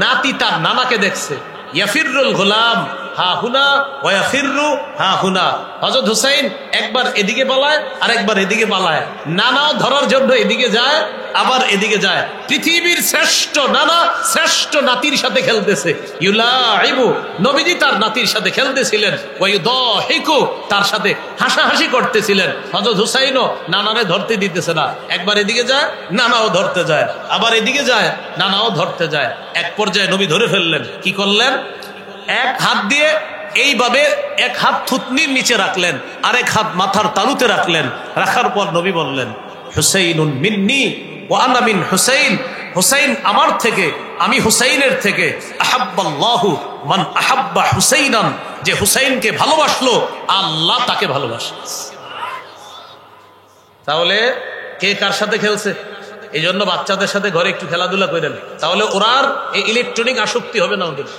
নাতি তার নানাকে দেখছে, ইয়াফিরুল গোলাম হা হুনা ওয়া ইয়াফিরু হা হুনা। হযরত হুসাইন একবার এদিকে পালায় আর একবার এদিকে পালায়। নানাও ধরার জন্য এদিকে যায় আবার এদিকে যায়। পৃথিবীর শ্রেষ্ঠ নানা শ্রেষ্ঠ নাতির সাথে খেলতেছে। ইউলাইবু, নবীজি তার নাতির সাথে খেলতেছিলেন। ওয়া ইউদাহিকু, তার সাথে হাসাহাসি করতেছিলেন। হযরত হুসাইনও নানারে ধরতে দিতেছে না। একবার এদিকে যায়, নানাও ধরতে যায়, আবার এদিকে যায়, নানাও ধরতে যায়। এক পর্যায়ে নবী ধরে ফেললেন। কি করলেন? এক হাত দিয়ে এইভাবে এক হাত থুতনির নিচে রাখলেন, আরেক হাত মাথার তালুতে রাখলেন। রাখার পর নবী বললেন, হুসাইনুন মিন্নি ওয়া আনা মিন হুসাইন। হুসাইন আমার থেকে, আমি হুসাইনের থেকে। আহাব্বাল্লাহু মান আহাব্বা হুসাইনান, যে হুসাইনকে ভালোবাসলো আল্লাহ তাকে ভালোবাসে। তাহলে কে কার সাথে খেলছে? এই জন্য বাচ্চাদের সাথে ঘরে একটু খেলাধুলা করেন, তাহলে ওরার এই ইলেকট্রনিক আসক্তি হবে না ওদের।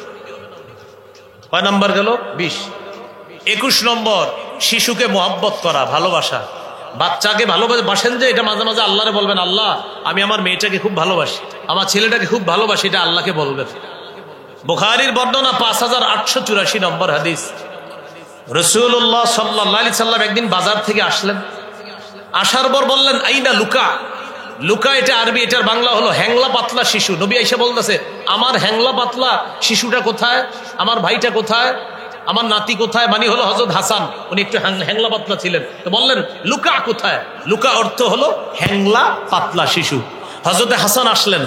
কয় নাম্বার গেল? 20। 21 নম্বর, শিশুকে মোহাব্বত করা, ভালোবাসা। বাচ্চাকে ভালোবাসেন যে, এটা মাঝে মাঝে আল্লাহরে বলবেন, আল্লাহ আমি আমার মেয়েটাকে খুব ভালোবাসি, আমার ছেলেটাকে খুব ভালোবাসি, এটা আল্লাহকে বলবেন। বুখারীর বর্ণনা 5884 নম্বর হাদিস। রাসূলুল্লাহ সাল্লাল্লাহু আলাইহি সাল্লাম একদিন বাজার থেকে আসলেন। আসার পর বললেন, আইনা লুকা। লুকা এটা আরবি, এটার বাংলা হলো হ্যাংলা পাতলা শিশু। নবী আয়েশা বলতেছে, আমার হ্যাংলা পাতলা শিশুটা কোথায়? আমার ভাইটা কোথায়? আমার নাতি কোথায়? মানে হলো হযরত হাসান, উনি একটু হ্যাংলা পাতলা ছিলেন। তো বললেন লুকা কোথায়? লুকা অর্থ হলো হ্যাংলা পাতলা শিশু। হযরত হাসান আসলেন।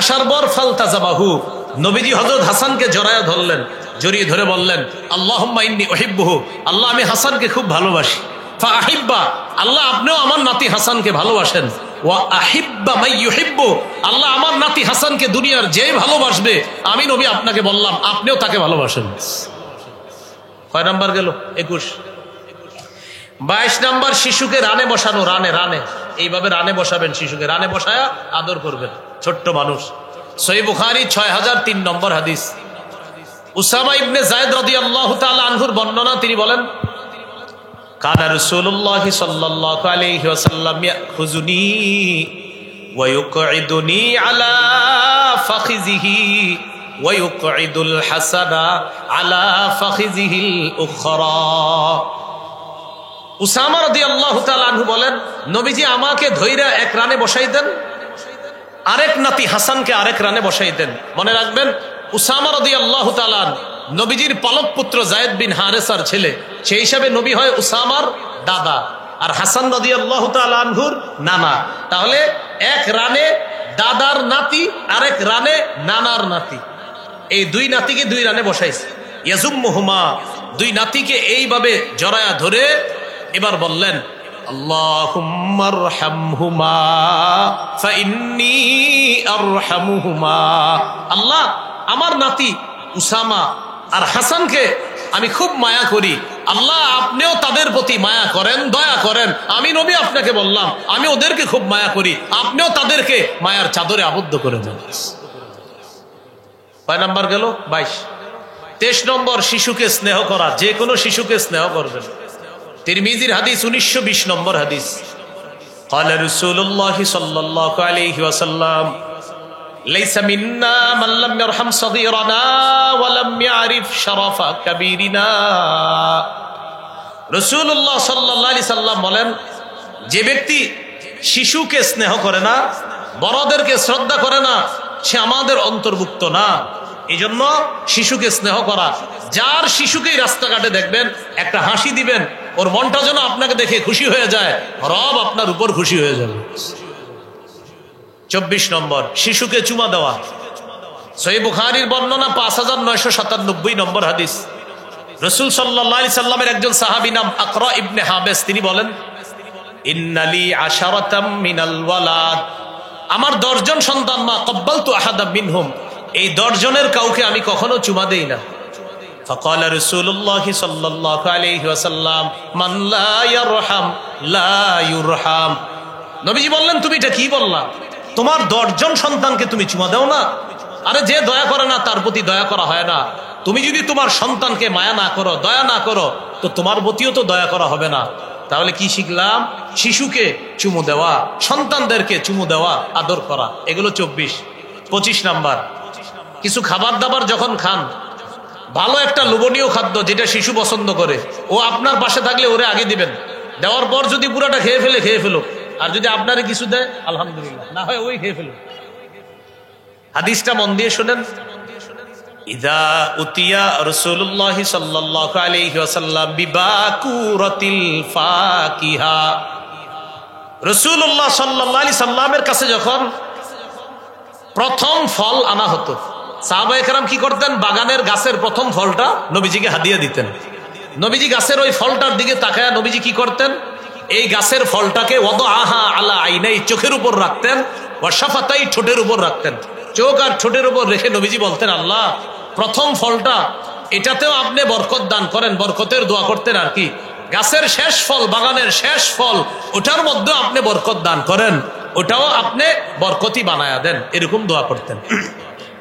আসার পর ফালতাজাবাহু, নবীজি হযরত হাসানকে জড়ায় ধরলেন। জড়িয়ে ধরে বললেন, আল্লাহুম্মা ইন্নী উহিব্বুহু, আল্লাহ আমি হাসানকে খুব ভালোবাসি। ফাআহিব্বা, আল্লাহ আপনিও আমার নাতি হাসানকে ভালোবাসেন। ওয়া আহিব্বা মাই ইউহিব্বু, আল্লাহ আমার নাতি হাসানকে দুনিয়ার যে ভালোবাসবে আমি নবী আপনাকে বললাম আপনিও তাকে ভালোবাসেন। কয় নাম্বার গেল? 21। 22 নাম্বার, শিশুকে রানে বসানো। রানে রানে এইভাবে রানে বসাবেন শিশুকে, রানে বসায়া আদর করবেন, ছোট্ট মানুষ। সহিহ বুখারী 6003 নম্বর হাদিস। উসামা ইবনে যায়েদ রাদিয়াল্লাহু তাআলা আনহুর বর্ণনা, তিনি বলেন, কানা রাসূলুল্লাহ সাল্লাল্লাহু আলাইহি ওয়াসাল্লাম ইয়াখুযুনি ওয়া ইউকঈদুনি আলা ফাখিযিহি ওয়া ইউকঈদুল হাসানা আলা ফাখিযিহিল উখরা। উসামা রাদিয়াল্লাহু তাআলা আনহু বলেন, নবীজি আমাকে ধইরা এক রানে বসাইতেন, আরেক নাতি হাসানকে আরেক রানে বসাইতেন। মনে রাখবেন, উসামা রাদিয়াল্লাহু তাআলা নবীজির পালক পুত্র যায়েদ বিন হারেসার ছেলে, সেই হিসাবে নবী হয় উসামার দাদা, আর হাসান রাদিয়াল্লাহু তাআলা আনহুর নানা। তাহলে এক রানে দাদার নাতি, আরেক রানে নানার নাতি, এই দুই নাতিকে দুই রানে বসাইছে। ইয়াজুম্মুহুমা, দুই নাতিকে এইভাবে জড়ায়া ধরে এবার বললেন, আল্লাহুম্মা আরহামহুমা ফাইন্নী আরহামুহুমা। আল্লাহ আমার নাতি উসামা আর হাসানকে আমি খুব মায়া করি, আল্লাহ আপনিও তাদের প্রতি মায়া করেন, দয়া করেন। আমি নবী আপনাকে বললাম আমি ওদেরকে খুব মায়া করি, আপনিও তাদেরকে মায়ার চাদরে আবদ্ধ করে দেন। কয় নাম্বার গেল? 22। 23 নম্বর, শিশুকে স্নেহ করা, যে কোনো শিশুকে স্নেহ করবেন। তিরমিজির হাদিস, 1920 নম্বর হাদিস। قال رسول الله صلى الله عليه وسلم ليس منا من لم يرحم صغيرنا ولم يعرف شرف كبيرنا। রাসূলুল্লাহ সাল্লাল্লাহু আলাইহি সাল্লাম বলেন, যে ব্যক্তি শিশুকে স্নেহ করে না, বড়দেরকে শ্রদ্ধা করে না, সে আমাদের অন্তর্ভুক্ত না। এই জন্য শিশুকে স্নেহ করা। যার শিশুকেই রাস্তাঘাটে দেখবেন, একটা হাসি দিবেন, ওর মনটা যেন আপনাকে দেখে খুশি হয়ে যায়, রব আপনার উপর খুশি হয়ে যাবে। 24 নম্বর, শিশুকে চুমা দেওয়া। সহিহ বুখারীর বর্ণনা, 5997 নম্বর হাদিস। রাসূল সাল্লাল্লাহু আলাইহি সাল্লামের একজন সাহাবী নাম আকরা ইবনে হাবেস, তিনি বলেন, ইন্নালি আশারাতাম মিনাল ওয়ালাদ, আমার 10 জন সন্তান, মা ক্বাব্বালতু আহাদাম মিনহুম, এই 10 জনের কাউকে আমি কখনো চুমা দেই না। ফাকাল রাসূলুল্লাহ সাল্লাল্লাহু আলাইহি ওয়াসাল্লাম, মান লা ইয়ারহাম লা ইউরহাম। নবীজি বললেন, তুমি এটা কি বললা? তোমার 10 জন সন্তানকে তুমি চুমা দাও না? আরে যে দয়া করে না তার প্রতি দয়া করা হয় না। তুমি যদি তোমার সন্তানকে মায়া না করো, দয়া না করো, তো তোমার প্রতিও তো দয়া করা হবে না। তাহলে কি শিখলাম? শিশুকে চুমু দেওয়া, সন্তানদেরকে চুমু দেওয়া, আদর করা, এগুলো 24। 25 নাম্বার, কিছু খাবার দাবার যখন খান, ভালো একটা লোভনীয় খাদ্য যেটা শিশু পছন্দ করে, ও আপনার পাশে থাকলে ওরে আগে দিবেন। দেওয়ার পর যদি পুরাটা খেয়ে ফেলো, আর যদি আপনারে কিছু দেয় আলহামদুলিল্লাহ, না হয় ওই খেয়ে ফেলো। হাদিসটা মন দিয়ে শুনেন। ইদা উতিয়া রাসূলুল্লাহ সাল্লাল্লাহু আলাইহি ওয়াসাল্লাম বিবাকুরাতিল ফাকিহা, রাসূলুল্লাহ সাল্লাল্লাহু আলাইহি সাল্লামের কাছে যখন প্রথম ফল আনা হতো, সাহাবায়ে কেরাম কি করতেন? বাগানের গাছের প্রথম ফলটা নবীজিকে হাদিয়া দিতেন। নবীজি গাছের ওই ফলটার দিকে তাকায় নবীজি কি করতেন? এই গাছের ফলটাকে ওয়াদাআহা আলা আইনাই, চোখের উপর রাখতেন, ওয়া শাফাতাই, ঠোঁটের উপর রাখতেন। চোখ আর ঠোঁটের উপর রেখে নবীজি বলতেন, আল্লাহ, প্রথম ফলটা, এটাতেও আপনি বরকত দান করেন, বরকতের দোয়া করতেন। আর কি, গাছের শেষ ফল, বাগানের শেষ ফল, ওটার মধ্যে আপনি বরকত দান করেন, ওটাও আপনি বরকতি বানায়া দেন, এরকম দোয়া করতেন।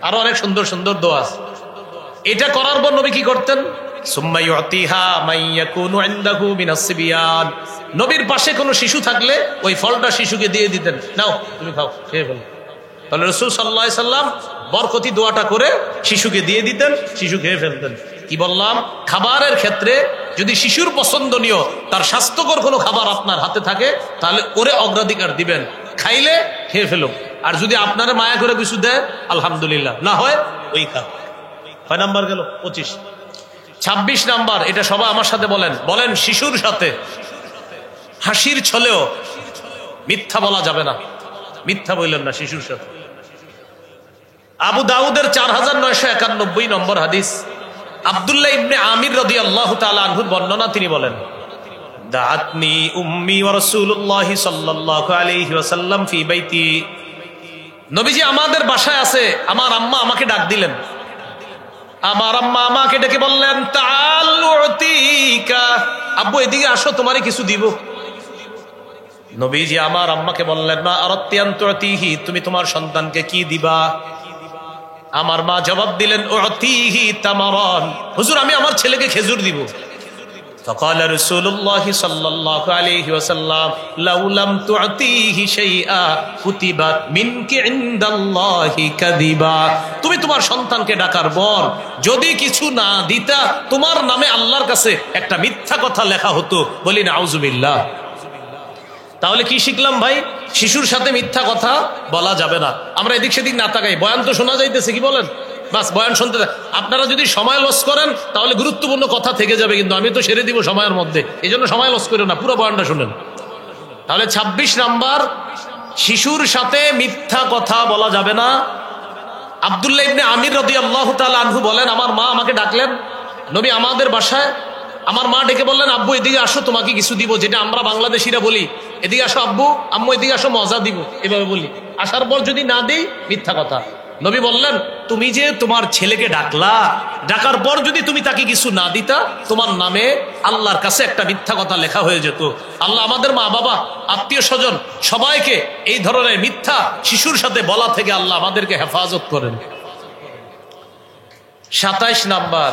আরো অনেক সুন্দর সুন্দর দোয়া আছে। এটা করার পর নবী কি করতেন? সুম্মা ইউতিহা মাইয়াকুনু ইনদাহু মিনাস সিবিয়ান, নবীর পাশে কোনো শিশু থাকলে ওই ফলটা শিশুকে দিয়ে দিতেন, নাও তুমি খাও, খেয়ে ফেলো। তাহলে রাসূল সাল্লাল্লাহু আলাইহি সাল্লাম বরকতি দোয়াটা করে শিশুকে দিয়ে দিতেন, শিশু খেয়ে ফেলতেন। কি বললাম? খাবারের ক্ষেত্রে যদি শিশুর পছন্দনীয়, তার স্বাস্থ্যকর কোনো খাবার আপনার হাতে থাকে, তাহলে ওরে অগ্রাধিকার দিবেন, খাইলে খেয়ে ফেলো। আর যদি আপনারা মায়া করে কিছু দেয় আলহামদুলিল্লাহ, না হয় ওই খাও। 6 নাম্বার গেল। 25। 26 নাম্বার, এটা সবাই আমার সাথে বলেন, শিশুর সাথে হাসির ছলেও মিথ্যা বলা যাবে না। মিথ্যা বললেন না শিশুর সাথে। আবু দাউদের 4991 নম্বর হাদিস, আব্দুল্লাহ ইবনে আমির রাদিয়াল্লাহু তাআলা আনহুর বর্ণনা, তিনি বলেন, দাআতনি উম্মি ওয়া রাসূলুল্লাহ সাল্লাল্লাহু আলাইহি ওয়াসাল্লাম ফি বাইতি, নবীজি আমাদের বাসায় আছে, আমার আম্মা আমাকে ডাক দিলেন। আমার আম্মা আমাকে ডেকে বললেন, তাআল উতিকা, আব্বু এদিকে আসো, তোমারে কিছু দিব। নবীজি আমার আম্মাকে বললেন, মা আরাদতি আন তুতিহি, তুমি তোমার সন্তানকে কি দিবা? আমার মা জবাব দিলেন, উতিহি তামারান, হুজুর আমি আমার ছেলেকে খেজুর দিব। فقال رسول الله صلى الله عليه وسلم لو لم تعطيه شيئا كتبت منك عند الله كذبا, তুমি তোমার সন্তানকে ডাকার পর যদি কিছু না দিতা, তোমার নামে আল্লাহর কাছে একটা মিথ্যা কথা লেখা হতো। বলি নাউজুবিল্লাহ। তাহলে কি শিখলাম ভাই? শিশুর সাথে মিথ্যা কথা বলা যাবে না। আমরা এদিক সেদিক না তাকাই, বয়ান তো শোনা যাইতেছে, কি বলেন? বাস বয়ান শুনতে। আপনারা যদি সময় লস করেন তাহলে গুরুত্বপূর্ণ কথা থেকে যাবে, কিন্তু আমি তো সেরে দিব সময়ের মধ্যে, এই জন্য সময় লস করে না, পুরো বয়ানটা শুনেন। তাহলে 26 নাম্বার, শিশুর সাথে মিথ্যা কথা বলা যাবে না। আব্দুল্লাহ ইবনে আমির রাদিয়াল্লাহু তাআলা আনহু বলেন, আমার মা আমাকে ডাকলেন, নবী আমাদের বাসায়, আমার মা ডেকে বললেন, আব্বু এদিকে আসো, তোমাকে কিছু দিব, যেটা আমরা বাংলাদেশিরা বলি, এদিকে আসো আব্বু, আম্মু এদিকে আসো, মজা দিব, এভাবে বলি। আসার পর যদি না দিই, মিথ্যা কথা। নবী বললেন, তুমি যে তোমার ছেলেকে ডাকলা, ডাকার পর যদি তুমি তাকে কিছু না দিতা, তোমার নামে আল্লাহর কাছে একটা মিথ্যা কথা লেখা হয়ে যেত। আল্লাহ আমাদের মা বাবা, আত্মীয় স্বজন সবাইকে এই ধরনের মিথ্যা শিশুর সাথে বলা থেকে আল্লাহ আমাদেরকে হেফাজত করেন। 27 নাম্বার,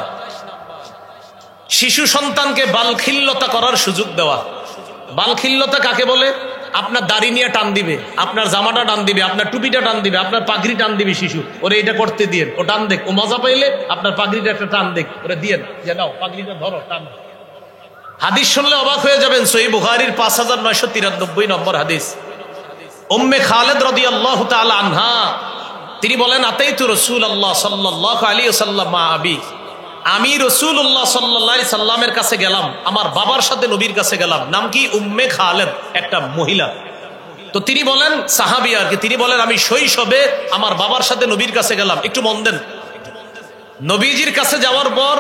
শিশু সন্তানকে বালখিল্যতা করার সুযোগ দেওয়া। বালখিল্যতা কাকে বলে? আপনার দাড়ি নিয়ে টান দিবে, আপনার জামাটা টান দিবে, আপনার টুপিটা টান দিবে, আপনার পাগড়ি টান দিবে শিশু, ওরে এটা করতে দিয়েন, ও টান দেখ, ও মজা পাইলে আপনার পাগড়িটা একটা টান দেখ, ওরে দিয়েন, যে নাও পাগড়িটা ধরো, টান। হাদিস শুনলে অবাক হয়ে যাবেন, সহিহ বুখারীর 5993 নম্বর হাদিস। উম্মে খালেদ রাদিয়াল্লাহু তাআলা আনহা তিনি বলেন, আতাইতু রাসূলুল্লাহ সাল্লাল্লাহু আলাইহি ওয়াসাল্লাম মা আবি, আমি রাসূলুল্লাহ সাল্লাল্লাহু আলাইহি সাল্লামের কাছে গেলাম, আমার বাবার সাথে নবীর কাছে গেলাম। নাম কি? উম্মে খালেদ, একটা মহিলা। তো তিনি বলেন, সাহাবী আর কি, তিনি বলেন আমি শৈশবে আমার বাবার সাথে নবীর কাছে গেলাম। একটু মন দেন, নবীজির কাছে যাওয়ার পর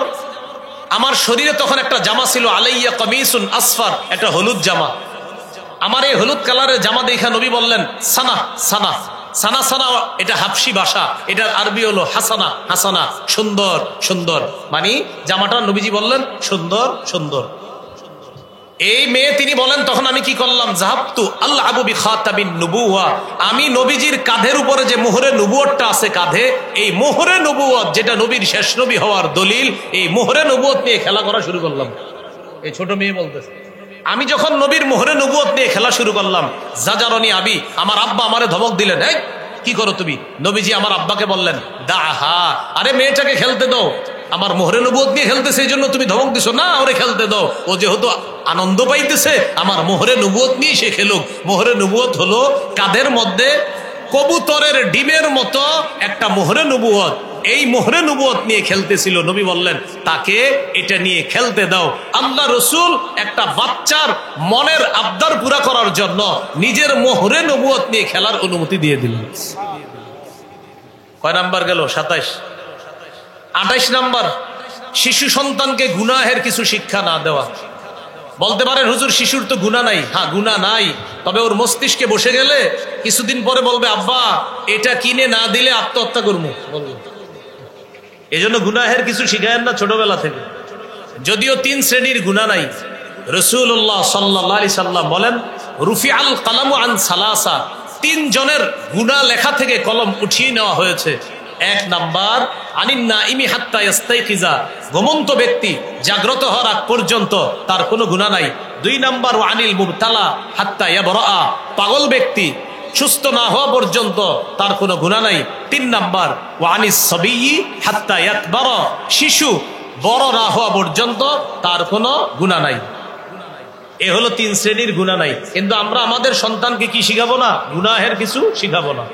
আমার শরীরে তখন একটা জামা ছিল, আলাইয়া কামিসুন আসফার, একটা হলুদ জামা। আমার এই হলুদ কালারের জামা দেখা নবী বললেন, সানা সানা সানা সানা, এটা হাবশি ভাষা, এটার আরবি হলো হাসানা হাসানা, সুন্দর সুন্দর, মানে জামাটা নবীজি বললেন সুন্দর সুন্দর। এই মেয়ে তিনি বলেন, তখন আমি কি করলাম? জাহাবতু আল্লাহ আবু বিখাতাবিন নুবুওয়া, আমি নবীজির কাঁধের উপরে যে মোহরে নবুয়তটা আছে কাঁধে, এই মোহরে নবুয়ত যেটা নবীর শেষ নবী হওয়ার দলিল, এই মোহরে নবুয়ত নিয়ে খেলা করা শুরু করলাম। এই ছোট মেয়ে বলতেছে, আমি যখন নবীর মোহরে নবুয়ত নিয়ে খেলা শুরু করলাম, জাজারনি আবি, আমার আব্বা আমারে ধমক দিলেন, এই কি করো তুমি? নবীজি আমার আব্বাকে বললেন, দাহা, আরে মেয়েটাকে খেলতে দাও, আমার মোহরে নবুয়ত নিয়ে খেলতেছে এই জন্য তুমি ধমক দিছো না, ওরে খেলতে দাও, ও যেহেতু আনন্দ পাইতেছে আমার মোহরে নবুয়ত নিয়ে সে খেলুক। মোহরে নবুয়ত হলো কাদের মধ্যে কবুতরের ডিমের মতো একটা মোহরে নবুয়ত, এই মোহরে নবুয়ত নিয়ে খেলতেছিল। নবী বললেন তাকে এটা নিয়ে খেলতে দাও। আল্লাহ রসুল একটা বাচ্চার মনের আবদার পুরা করার জন্য নিজের মোহরে নবুয়ত নিয়ে খেলার অনুমতি দিয়ে দিলেন। কয় নাম্বার গেল? 27। 28 নাম্বার, শিশু সন্তানকে গুনাহের কিছু শিক্ষা না দেওয়া। বলতে পারেন হুজুর শিশুর তো গুনাহ নাই। হ্যাঁ, গুনাহ নাই, তবে ওর মস্তিষ্কে বসে গেলে কিছুদিন পরে বলবে, আব্বা এটা কিনে না দিলে আত্মহত্যা করবো, বলবে। এই জন্য গুনাহের কিছু শিখায়েন না ছোটবেলা থেকে। যদিও 3 শ্রেণীর গুনাহ নাই, রাসূলুল্লাহ সাল্লাল্লাহু আলাইহি সাল্লাম বলেন, রুফিআল কালামু আন সালাসা, 3 জনের গুনাহ লেখা থেকে কলম উঠিয়ে নেওয়া হয়েছে। 1 নাম্বার, আনিন নাইমি হাত্তা ইস্তাইকিজা, ঘুমন্ত ব্যক্তি জাগ্রত হওয়ার আগ পর্যন্ত তার কোনো গুনাহ নাই। 2 নাম্বার, ওয়া আনিল মুবতালা হাত্তা ইয়াবরা, পাগল ব্যক্তি সুস্থ না হওয়া পর্যন্ত তার কোনো গুনাহ নাই। 3 নাম্বার, ওয়া আনিস সাবিয়্যি হাত্তা ইয়াকবারা, শিশু বড় না হওয়া পর্যন্ত তার কোনো গুনাহ নাই। এ হলো 3 শ্রেণীর গুনাহ নাই। কিন্তু আমরা আমাদের সন্তানকে কি শিখাবো না? গুনাহের কিছু শিখাবো না।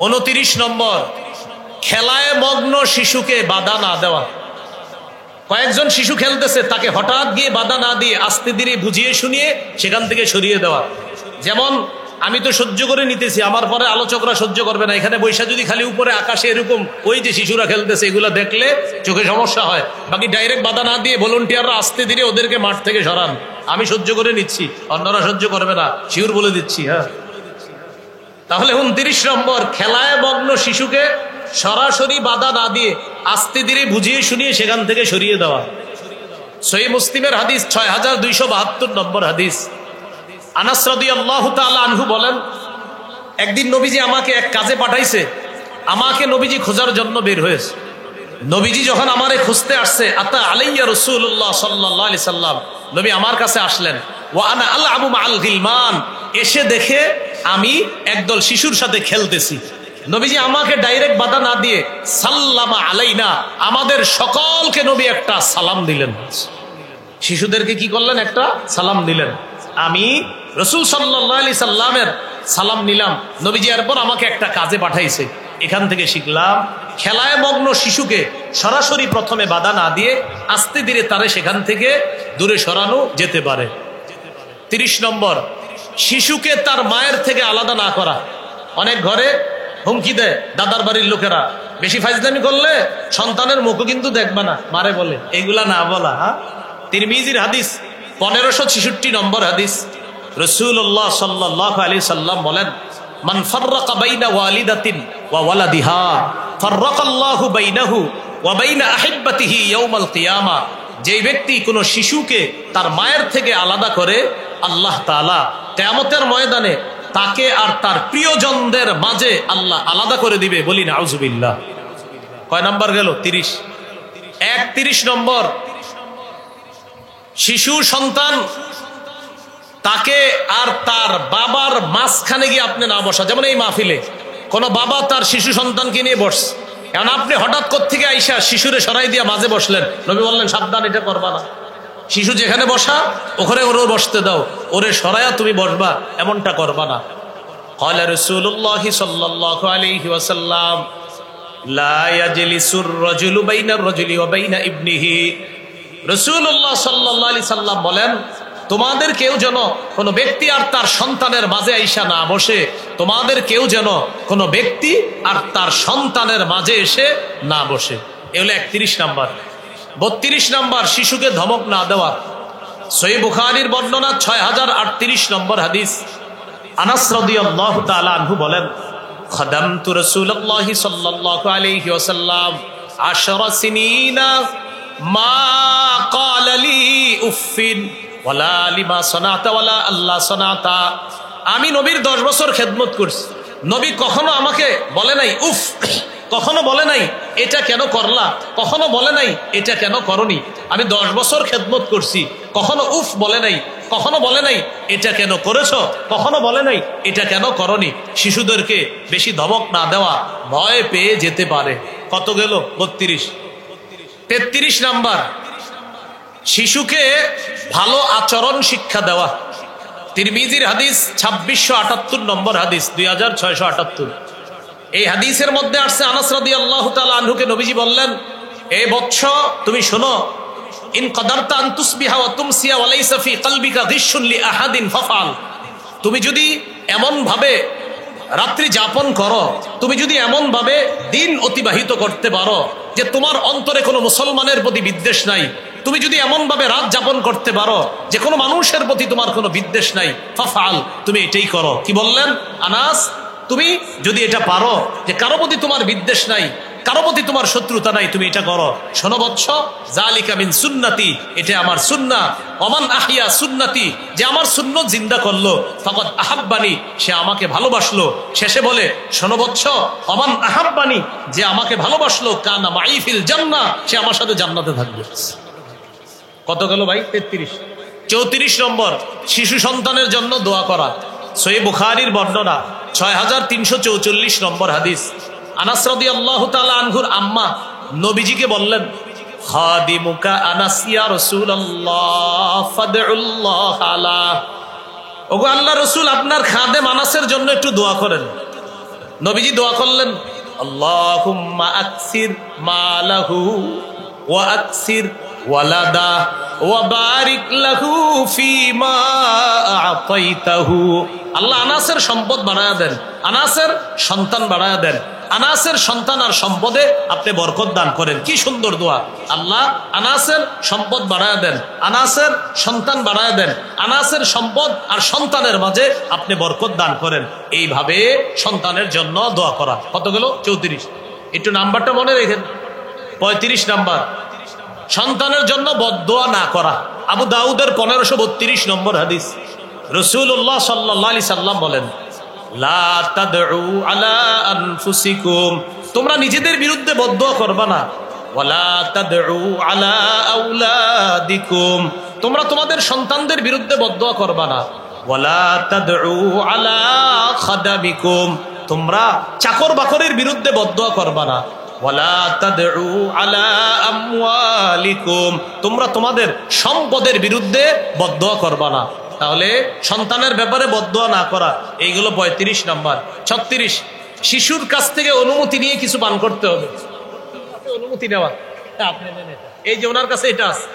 29 নম্বর, খেলায় মগ্ন শিশুকে বাধা না দেওয়া। কয়েকজন শিশু খেলতেছে, তাকে হঠাৎ গিয়ে বাধা না দিয়ে আস্তে ধীরে বুঝিয়ে শুনিয়ে সেখান থেকে সরিয়ে দেওয়া। যেমন আমি তো সহ্য করে নিতেছি, আমার পরে আলোচকরা সহ্য করবে না, এখানে বৈশা যদি খালি উপরে আকাশে এরকম ওই যে শিশুরা খেলতেছে এগুলো দেখলে চোখে সমস্যা হয়, বাকি ডাইরেক্ট বাধা না দিয়ে ভলান্টিয়াররা আস্তে ধীরে ওদেরকে মাঠ থেকে সরান। আমি সহ্য করে নিচ্ছি, অন্যরা সহ্য করবে না, শিউর বলে দিচ্ছি। হ্যাঁ, তাহলে 29 নম্বর, খেলায় মগ্ন শিশুকে সরাসরি বাধা না দিয়ে আস্তে ধীরে বুঝিয়ে শুনিয়ে সেখান থেকে সরিয়ে দেওয়া। সহিহ মুসলিমের হাদিস 6272 নম্বর হাদিস। আনাস রাদিয়াল্লাহু তাআলা আনহু বলেন, একদিন নবীজি আমাকে এক কাজে পাঠাইছে, আমাকে নবীজি খোঁজার জন্য বের হয়েছে। নবীজি যখন আমারে খুঁজতে আসছে, আতা আলাইয়া রাসূলুল্লাহ সাল্লাল্লাহু আলাইহি সাল্লাম, নবী আমার কাছে আসলেন। ওয়া আনা আলআবু মাআল গিলমান, এসে দেখে আমি একদল শিশুর সাথে খেলতেছি। নবীজি আমাকে ডাইরেক্ট বাধা না দিয়ে সাল্লামা আলাইনা, আমাদের সকলকে নবী একটা সালাম দিলেন। শিশুদেরকে কি করলেন? একটা সালাম দিলেন। আমি রাসূল সাল্লাল্লাহু আলাইহি সাল্লামের সালাম নিলাম। নবীজি এরপর আমাকে একটা কাজে পাঠাইছে। এখান থেকে শিখলাম, খেলায় মগ্ন শিশুকে সরাসরি প্রথমে বাধা না দিয়ে আস্তে ধীরে তারে সেখান থেকে দূরে সরানো যেতে পারে। 30 নম্বর, শিশুকে তার মায়ের থেকে আলাদা না করা। অনেক ঘরে হুমকি দেয় দাদার বাড়ির লোকেরা, বেশি ফাইজলামি করলে সন্তানের মুখও কিন্তু দেখবে না, মারে বলে, এগুলা না বলা। হ্যাঁ, তিরমিজির হাদিস 1566 নম্বর হাদিস। রাসূলুল্লাহ সাল্লাল্লাহু আলাইহি সাল্লাম বলেন, মান ফাররাকা বাইনা ওয়ালিদাতিন ওয়া ওয়ালাদিহা ফাররাকাল্লাহু বাইনাহু ওয়া বাইনা আহিব্বাতিহি ইয়াউমাল কিয়ামা, যে ব্যক্তি কোনো শিশুকে তার মায়ের থেকে আলাদা করে, আল্লাহ তাআলা কিয়ামতের ময়দানে তাকে আর তার প্রিয়জনদের মাঝে আল্লাহ আলাদা করে দিবে। বলি নাউজুবিল্লাহ। কয় নাম্বার গেল? 30। 31 নম্বর, শিশু সন্তান তাকে আর তার বাবার মাঝখানে গিয়ে আপনি না বসা। যেমন এই মাহফিলে কোন বাবা তার শিশু সন্তানকে নিয়ে বসছে, এখন আপনি হঠাৎ কোত্থেকে আইসা শিশুরে সরাই দিয়া মাঝে বসলেন। নবী বললেন সাবধান, এটা করবা না। শিশু যেখানে বসা ওখানে ওরে বসতে দাও, ওরে সরাইয়া তুমি বসবা এমনটা করবা না। ক্বালা রাসূলুল্লাহ সাল্লাল্লাহু আলাইহি ওয়াসাল্লাম লা ইয়াজলিসুর রাজুলু বাইনার রাজুলি ওয়া বাইনা ইবনিহি। রাসূলুল্লাহ সাল্লাল্লাহু আলাইহি সাল্লাম বলেন, তোমাদের কেউ যেন কোনো ব্যক্তি আর তার সন্তানের মাঝে আইসা না বসে। তোমাদের কেউ যেন কোনো ব্যক্তি আর তার সন্তানের মাঝে এসে না বসে। এ হলো 31 নাম্বার। 32 নাম্বার, শিশুকে ধমক না দেওয়া। সহিহ বুখারীর বর্ণনা 6038 নম্বর হাদিস। আনাস রাদিয়াল্লাহু তাআলা আনহু বলেন, খাদামতু রাসূলুল্লাহি সাল্লাল্লাহু আলাইহি ওয়াসাল্লাম 10 সিনিনা মা ক্বালা লি উফিন ওয়ালা লিমা সানাতা ওয়ালা আল্লাহ সানাতা। আমি নবীর 10 বছর খেদমত করছি, নবী কখনো আমাকে বলে নাই উফ, কখনো বলে নাই এটা কেন করলা, কখনো বলে নাই এটা কেন করনি। আমি 10 বছর খেদমত করছি, কখনো উফ বলে নাই, কখনো বলে নাই এটা কেন করেছো, কখনো বলে নাই এটা কেন করনি। শিশুদেরকে বেশি ধমক না দেওয়া, ভয় পেয়ে যেতে পারে। কত গেল? 32। 33 নাম্বার, শিশুকে ভালো আচরণ শিক্ষা দেওয়া। তিরমিজির হাদিস 2678 নম্বর হাদিস, 2678। এই হাদিসের মধ্যে আসছে, আনাস রাদিয়াল্লাহু তাআলা আনহুকে নবীজি বললেন, এ বৎস তুমি শোনো, ইন কদারতা আন তুসবিহা ওয়া তুমসিয়া ওয়া লাইসা ফি কলবিকা গিশুন লি আহাদিন ফাফআল। তুমি যদি এমন ভাবে রাত্রি যাপন করো, তুমি যদি এমন ভাবে দিন অতিবাহিত করতে পারো যে তোমার অন্তরে কোনো মুসলমানের প্রতি বিদ্বেষ নাই, তুমি যদি এমন ভাবে রাত যাপন করতে পারো যে কোনো মানুষের প্রতি তোমার কোনো বিদ্বেষ নাই, ফাফআল, তুমি এটাই করো। কি বললেন? আনাস, তুমি যদি এটা পারো যে কারো প্রতি তোমার বিদ্বেষ নাই, কারো প্রতি তোমার শত্রুতা নাই, তুমি এটা করো। শোনো বৎস, যালিকা মিন সুন্নতি, এটা আমার সুন্নাহ। ওমান আহইয়া সুন্নতি, যে আমার সুন্নত জিন্দা করলো, ফাকাদ আহাব্বানি, সে আমাকে ভালোবাসলো। শেষে বলে, শোনো বৎস, ওমান আহাব্বানি, যে আমাকে ভালোবাসলো, কানা মাই ফিল জান্নাহ, সে আমার সাথে জান্নাতে থাকবে। কত গেল ভাই? 33। 34 নম্বর, শিশু সন্তানের জন্য দোয়া করা। সহিহ বুখারীর বর্ণনা 6344 নম্বর হাদিস। আনাস রাদিয়াল্লাহু তাআলা আনহুর আম্মা নবীজিকে বললেন, খাদিমুকা আনাস ইয়া রাসূলুল্লাহ ফাদউল্লাহ আলা। ওগো আল্লাহর রাসূল, আপনার খাদেম আনাসের জন্য একটু দোয়া করেন। নবীজি দোয়া করলেন, আল্লাহুম্মা আকসির মালাহু ওয়া আকসির ওয়ালাদা ওয়া বারিক লাহু ফিমা আ'তাইতাহু। আল্লাহ আনাসের সম্পদ বাড়ায়া দেন, আনাসের সন্তান বাড়ায়া দেন, আনাসের সন্তান আর সম্পদে আপনি বরকত দান করেন। কি সুন্দর দোয়া! আল্লাহ আনাসের সম্পদ বাড়ায়া দেন, আনাসের সন্তান বাড়ায়া দেন, আনাসের সম্পদ আর সন্তানের মাঝে আপনি বরকত দান করেন। এইভাবে সন্তানের জন্য দোয়া করা। কত গেল? 34। একটু নাম্বারটা মনে রেখেন। 35 নাম্বার, সন্তানের জন্য বদদোয়া না করা। আবু দাউদের 1532 নম্বর হাদিস। রাসূলুল্লাহ সাল্লাল্লাহু আলাইহি সাল্লাম বলেন, লা তাদউ আলা আনফুসিকুম, তোমরা নিজেদের বিরুদ্ধে বদদোয়া করবা না। ওয়ালা তাদউ আলা আওলাদিকুম, তোমরা তোমাদের সন্তানদের বিরুদ্ধে বদদোয়া করবা না। ওয়ালা তাদউ আলা খাদামিকুম, তোমরা চাকর বাকরের বিরুদ্ধে বদদোয়া করবা না। ওয়ালা তাদউ আলা আমওয়ালিকুম, তোমরা তোমাদের সম্পদের বিরুদ্ধে বদদোয়া করবা না। তাহলে সন্তানের ব্যাপারে বদদোয়া না করা, এইগুলো 35 নাম্বার। 36, শিশুর কাছ থেকে অনুমতি নিয়ে কিছু পান করতে হবে। অনুমতি নেওয়া, আপনি নেন, এই যে ওনার কাছে এটা আছে,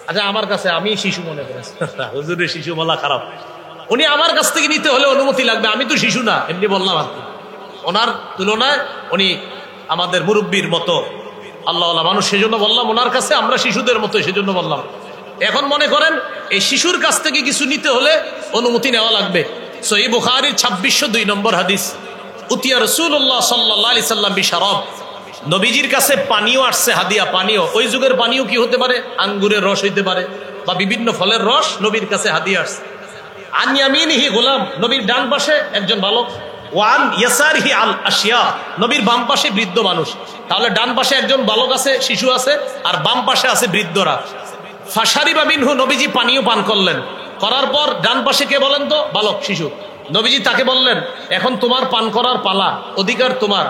আচ্ছা আমার কাছে, আমি শিশু মনে করি, হুজুরের শিশু বলা খারাপ, উনি আমার কাছ থেকে নিতে হলে অনুমতি লাগবে, আমি তো শিশু না, এমনি বললাম আর কি। ওনার তুলনায় উনি আমাদের মুরব্বীর মতো আল্লাহওয়ালা মানুষ, সেজন্য বললাম ওনার কাছে, আমরা শিশুদের মতো সেজন্য বললাম। এখন মনে করেন এই শিশুর কাছ থেকে কিছু নিতে হলে অনুমতি নেওয়া লাগবে। সহিহ বুখারীর 2602 নম্বর হাদিস। উতিয়া রাসূলুল্লাহ সাল্লাল্লাহু আলাইহি সাল্লাম বিশারাব, নবীজির কাছে পানীয় আসছে, হাদিয়া পানীয়। ওই যুগের পানীয় কি হতে পারে? আঙ্গুরের রস হইতে পারে বা বিভিন্ন ফলের রস নবীর কাছে হাদিয়া আসছে। আন ইয়ামিনিহি গোলাম, নবীর ডান পাশে একজন বালক, ওয়ান ইয়াসারিহি আল আশিয়া, নবীর বাম পাশে বৃদ্ধ মানুষ। তাহলে ডান পাশে একজন বালক আছে, শিশু আছে, আর বাম পাশে আছে বৃদ্ধরা। ফাশারিবা মিনহু, নবীজি পানীয় পান করলেন। করার পর ডান পাশে কে বলেন তো? বালক, শিশু। নবীজি তাকে বললেন, এখন তোমার পান করার পালা, অধিকার তোমার।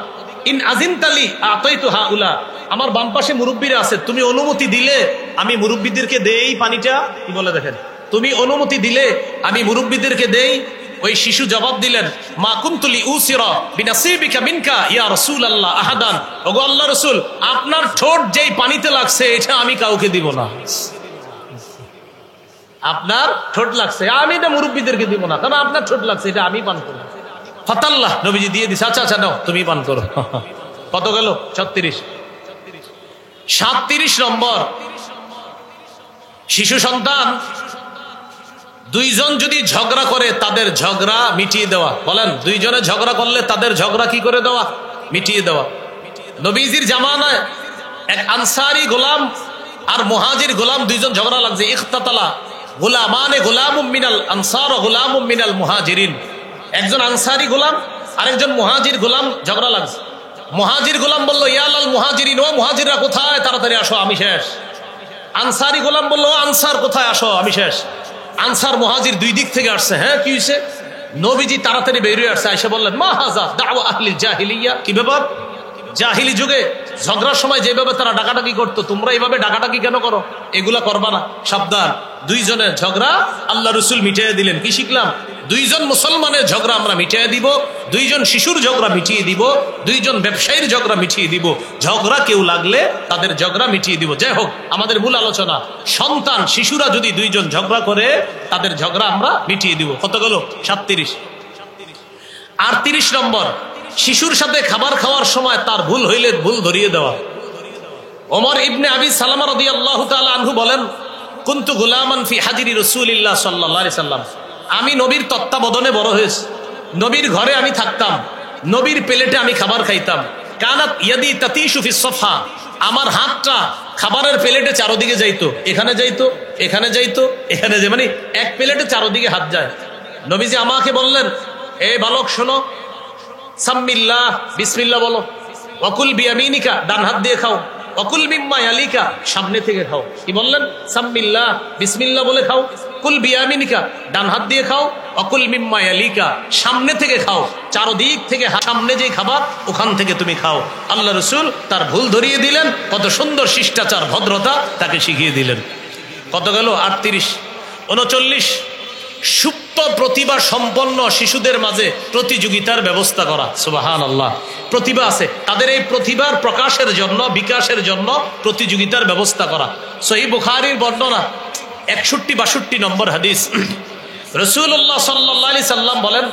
ইন আজিনতালি আতাইতু হাউলা, আমার বাম পাশে মুরব্বীরা আছে, তুমি অনুমতি দিলে আমি মুরব্বীদেরকে দেই পানিটা। কি বলে দেখেন, তুমি অনুমতি দিলে আমি মুরব্বীদেরকে দেই। ওই শিশু জবাব দিলেন, মা কুনতুলি উসিরা বিনাসিবিকা মিনকা ইয়া রাসূলুল্লাহ আহাদান, ওগো আল্লাহর রাসূল, আপনার ঠোঁট যেই পানিতে লাগছে এটা আমি কাউকে দিব না। আপনার ঠোঁট লাগছে, আমি এটা মুরব্বীদেরকে দিব না, কারণ আপনার ঠোঁট লাগছে, এটা আমি পান করব। ফাতাল্লাহ, নবীজি দিয়ে দিছে, আচ্ছা আচ্ছা নাও তুমি পান করো। কত গেল? 36। 37 নম্বর, শিশু সন্তান দুইজন যদি ঝগড়া করে তাদের ঝগড়া মিটিয়ে দেওয়া। বলেন, দুইজনে ঝগড়া করলে তাদের ঝগড়া কি করে দেওয়া? মিটিয়ে দেওয়া। নবীজির জামানায় এক আনসারি গোলাম আর মুহাজির গোলাম দুইজন ঝগড়া লাগছে। ইখতাতালা গোলামানে, গোলামুম মিনাল আনসার ও গোলামুম মিনাল মুহাজিরিন। একজন আনসারি গোলাম আরেকজন মুহাজির গোলাম ঝগড়া লাগছে। মুহাজির গোলাম বলল, ইয়ালাল মুহাজিরিন, ও মুহাজিররা কোথায়, তাড়াতাড়ি আসো আমি শেষ। আনসারি গোলাম বলল, আনসার কোথায়, আসো আমি শেষ। আনসার মুহাজির দুই দিক থেকে আসছে। হ্যাঁ, কি হয়েছে? নবীজি তাড়াতাড়ি বেরিয়ে আসছে, আয়েশা বললেন, মা হাযা দাওয়া আহলিল জাহিলিয়া, কি ব্যাপার? জাহিলি যুগে ঝগড়ার সময় যেভাবে তারা ডাকাডাকি করতো, তোমরা এইভাবে ডাকাডাকি কেন করো? এগুলা করবা না, সাবধান। দুইজনের ঝগড়া আল্লাহ রসুল মিটিয়ে দিলেন। কি শিখলাম? দুইজন মুসলমানের ঝগড়া আমরা মিটিয়ে দিব, দুইজন শিশুর ঝগড়া মিটিয়ে দিব, দুইজন ব্যবসায়ীর ঝগড়া মিটিয়ে দিব। ঝগড়া কেউ লাগলে তাদের ঝগড়া মিটিয়ে দিব। যাই হোক, আমাদের মূল আলোচনা, সন্তান শিশুরা যদি দুইজন ঝগড়া করে তাদের ঝগড়া আমরা মিটিয়ে দিব। কত গেল? 37। 38 নম্বর, শিশুর সাথে খাবার খাওয়ার সময় তার ভুল হইলে ভুল ধরিয়ে দেওয়া। ওমর ইবনে আবি সালামা রাদিয়াল্লাহু তাআলা আনহু বলেন, কুনতু গুলামান ফি হাজিরি রাসূলিল্লাহ সাল্লাল্লাহু আলাইহি সাল্লাম, আমি নবীর তত্ত্বাবধানে বড় হয়েছি। নবীর ঘরে আমি থাকতাম, নবীর প্লেটে আমি খাবার খাইতাম। কানাত ইয়াদি তাতিশু ফিস সফা, আমার হাতটা খাবারের প্লেটে চারদিকে যাইতো, এখানে যাইতো, এখানে যাইতো, এখানে যাই, মানে এক প্লেটে চারদিকে হাত যায়। নবীজি আমাকে বললেন, এ বালক শোনো, সাম্মিল্লাহ, বিসমিল্লাহ বলো। ওয়াকুল বিয়ামিনিকা, ডান হাত দিয়ে খাও। ওয়াকুল মিম্মা ইয়ালিকা, সামনে থেকে খাও। কি বললেন? সাম্মিল্লাহ, বিসমিল্লাহ বলে খাও। কুল বিয়ামিনিকা, ডান হাত দিয়ে খাও। ওয়াকুল মিম্মা ইয়ালিকা, সামনে থেকে খাও। চারদিক থেকে সামনে যে খাবার ওখান থেকে তুমি খাও। আল্লাহ রাসূল তার ভুল ধরিয়ে দিলেন, কত সুন্দর শিষ্টাচার ভদ্রতা তাকে শিখিয়ে দিলেন। কত গেল? 38। 39, সুপ্ত প্রতিভা সম্পন্ন শিশুদের মাঝে প্রতিযোগিতার ব্যবস্থা করা। সুবহানাল্লাহ, প্রতিভা আছে, তাদের এই প্রতিভার প্রকাশের জন্য, বিকাশের জন্য প্রতিযোগিতার ব্যবস্থা করা। সহিহ বুখারীর বর্ণনা 61-62 নম্বর হাদিস। রাসূলুল্লাহ সাল্লাল্লাহু আলাইহি সাল্লাম বলেন,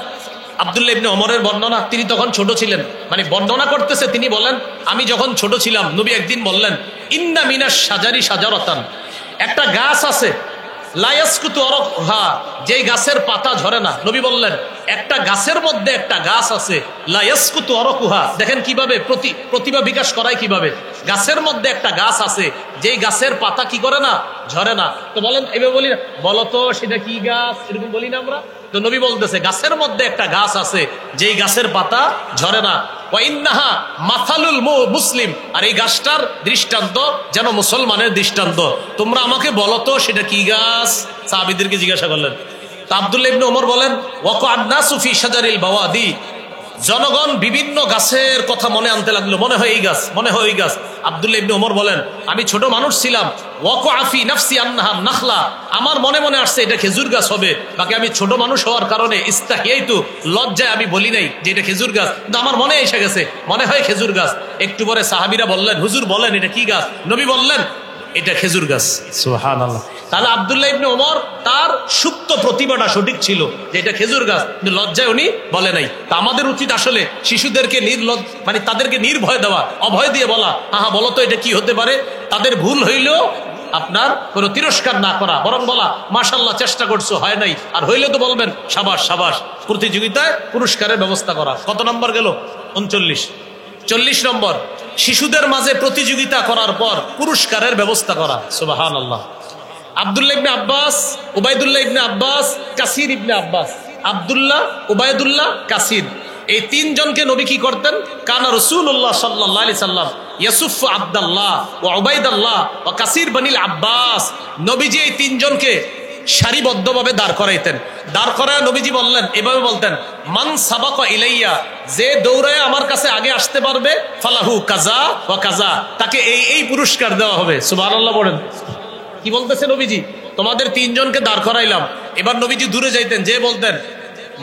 আব্দুল্লাহ ইবনে ওমরের বর্ণনা, তিনি তখন ছোট ছিলেন, মানে বর্ণনা করতেছে, তিনি বলেন, আমি যখন ছোট ছিলাম, নবী একদিন বললেন, ইন্না মিনাশ শাজারি শাজারাতান, একটা গাছ আছে, লায়াসকুতু আরকুহা, যেই গাছের পাতা ঝরে না। নবী বললেন, একটা গাছের মধ্যে একটা গাছ আছে, লায়াসকুতু আরকুহা। দেখেন কিভাবে প্রতিভা বিকাশ করায়, কিভাবে গাছের মধ্যে একটা গাছ আছে, যেই গাছের পাতা কি করে না, ঝরে না। তো বলেন, এভাবে বলি না, বলো তো সেটা কি গাছ, এরকম বলি না আমরা? তো নবী বলতেছে, গাছের মধ্যে একটা গাছ আছে, যেই গাছের পাতা ঝরে না। ওয়াইন্নাহা মাসালুল মুসলিম, আর এই গাছটার দৃষ্টান্ত যেন মুসলমানের দৃষ্টান্ত। তোমরা আমাকে বলো তো সেটা কি গাছ? সাহাবীদেরকে জিজ্ঞাসা করলেন। তো আব্দুল্লাহ ইবনে ওমর বলেন, ওয়াকা'আন নাসু ফি শাজারিল বাওয়াদি, জনগণ বিভিন্ন গাছের কথা মনে আনতে লাগলো, মনে হয় এই গাছ, মনে হয় ওই গাছ। আব্দুল্লাহ ইবনে ওমর বলেন, আমি ছোট মানুষ ছিলাম, ওয়াকা'a ফি নাফসি আন্নাহা নাখলা, আমার মনে মনে আসছে এটা খেজুর গাছ হবে, বাকি আমি ছোট মানুষ হওয়ার কারণে ইস্তাহিয়াইতু, লজ্জায় আমি বলি নাই যে এটা খেজুর গাছ, কিন্তু আমার মনে এসে গেছে মনে হয় খেজুর গাছ। একটু পরে সাহাবীরা বললেন, হুজুর বলেন এটা কি গাছ? নবী বললেন, এটা খেজুর গাছ। সুবহানাল্লাহ। তাহলে আব্দুল্লাহ ইবনে ওমর তার সুপ্ত প্রতিভাটা সঠিক ছিল যে এটা খেজুর গাছ, কিন্তু লজ্জায় উনি বলে নাই। তা আমাদের উচিত আসলে শিশুদেরকে মানে তাদেরকে নির্ভয় দেওয়া, অভয় দিয়ে বলা, হ্যাঁ বলো তো এটা কি হতে পারে। তাদের ভুল হইলেও আপনার কোনো তিরস্কার না করা, বরং বলা, মাশাআল্লাহ চেষ্টা করছো, হয় নাই, আর হইলে তো বলবেন সাবাস সাবাস। প্রতিযোগিতায় পুরস্কারের ব্যবস্থা করা। কত নম্বর গেল? 39। 40 নম্বর, শিশুদের মাঝে প্রতিযোগিতা করার পর পুরস্কারের ব্যবস্থা করা। সুবহানাল্লাহ। আব্দুল্লাহ ইবনে আব্বাস, উবাইদুল্লাহ ইবনে আব্বাস, কাসির ইবনে আব্বাস, আব্দুল্লাহ, উবাইদুল্লাহ, কাসির, এই তিনজনকে নবী কি করতেন? কানা রাসূলুল্লাহ সাল্লাল্লাহু আলাইহি সাল্লাম ইয়াসুফু আব্দুল্লাহ ওয়া উবাইদুল্লাহ ওয়া কাসির বনিল আব্বাস। নবীজি এই তিনজনকে সারিবদ্ধভাবে দাঁড় করাইতেন। দাঁড় করায় নবীজি বললেন, এভাবে বলতেন, মান সাবাকা ইলাইয়া, যে দৌড়ায় আমার কাছে আগে আসতে পারবে, ফালাহু কাজা ওয়া কাজা, তাকে এই এই পুরস্কার দেওয়া হবে। সুবহানাল্লাহ বলেন। কি বলতেছে নবীজি? তোমাদের তিনজনকে দাঁড় করাইলাম। এবার নবীজি দূরে যাইতেন, যে বলতেন,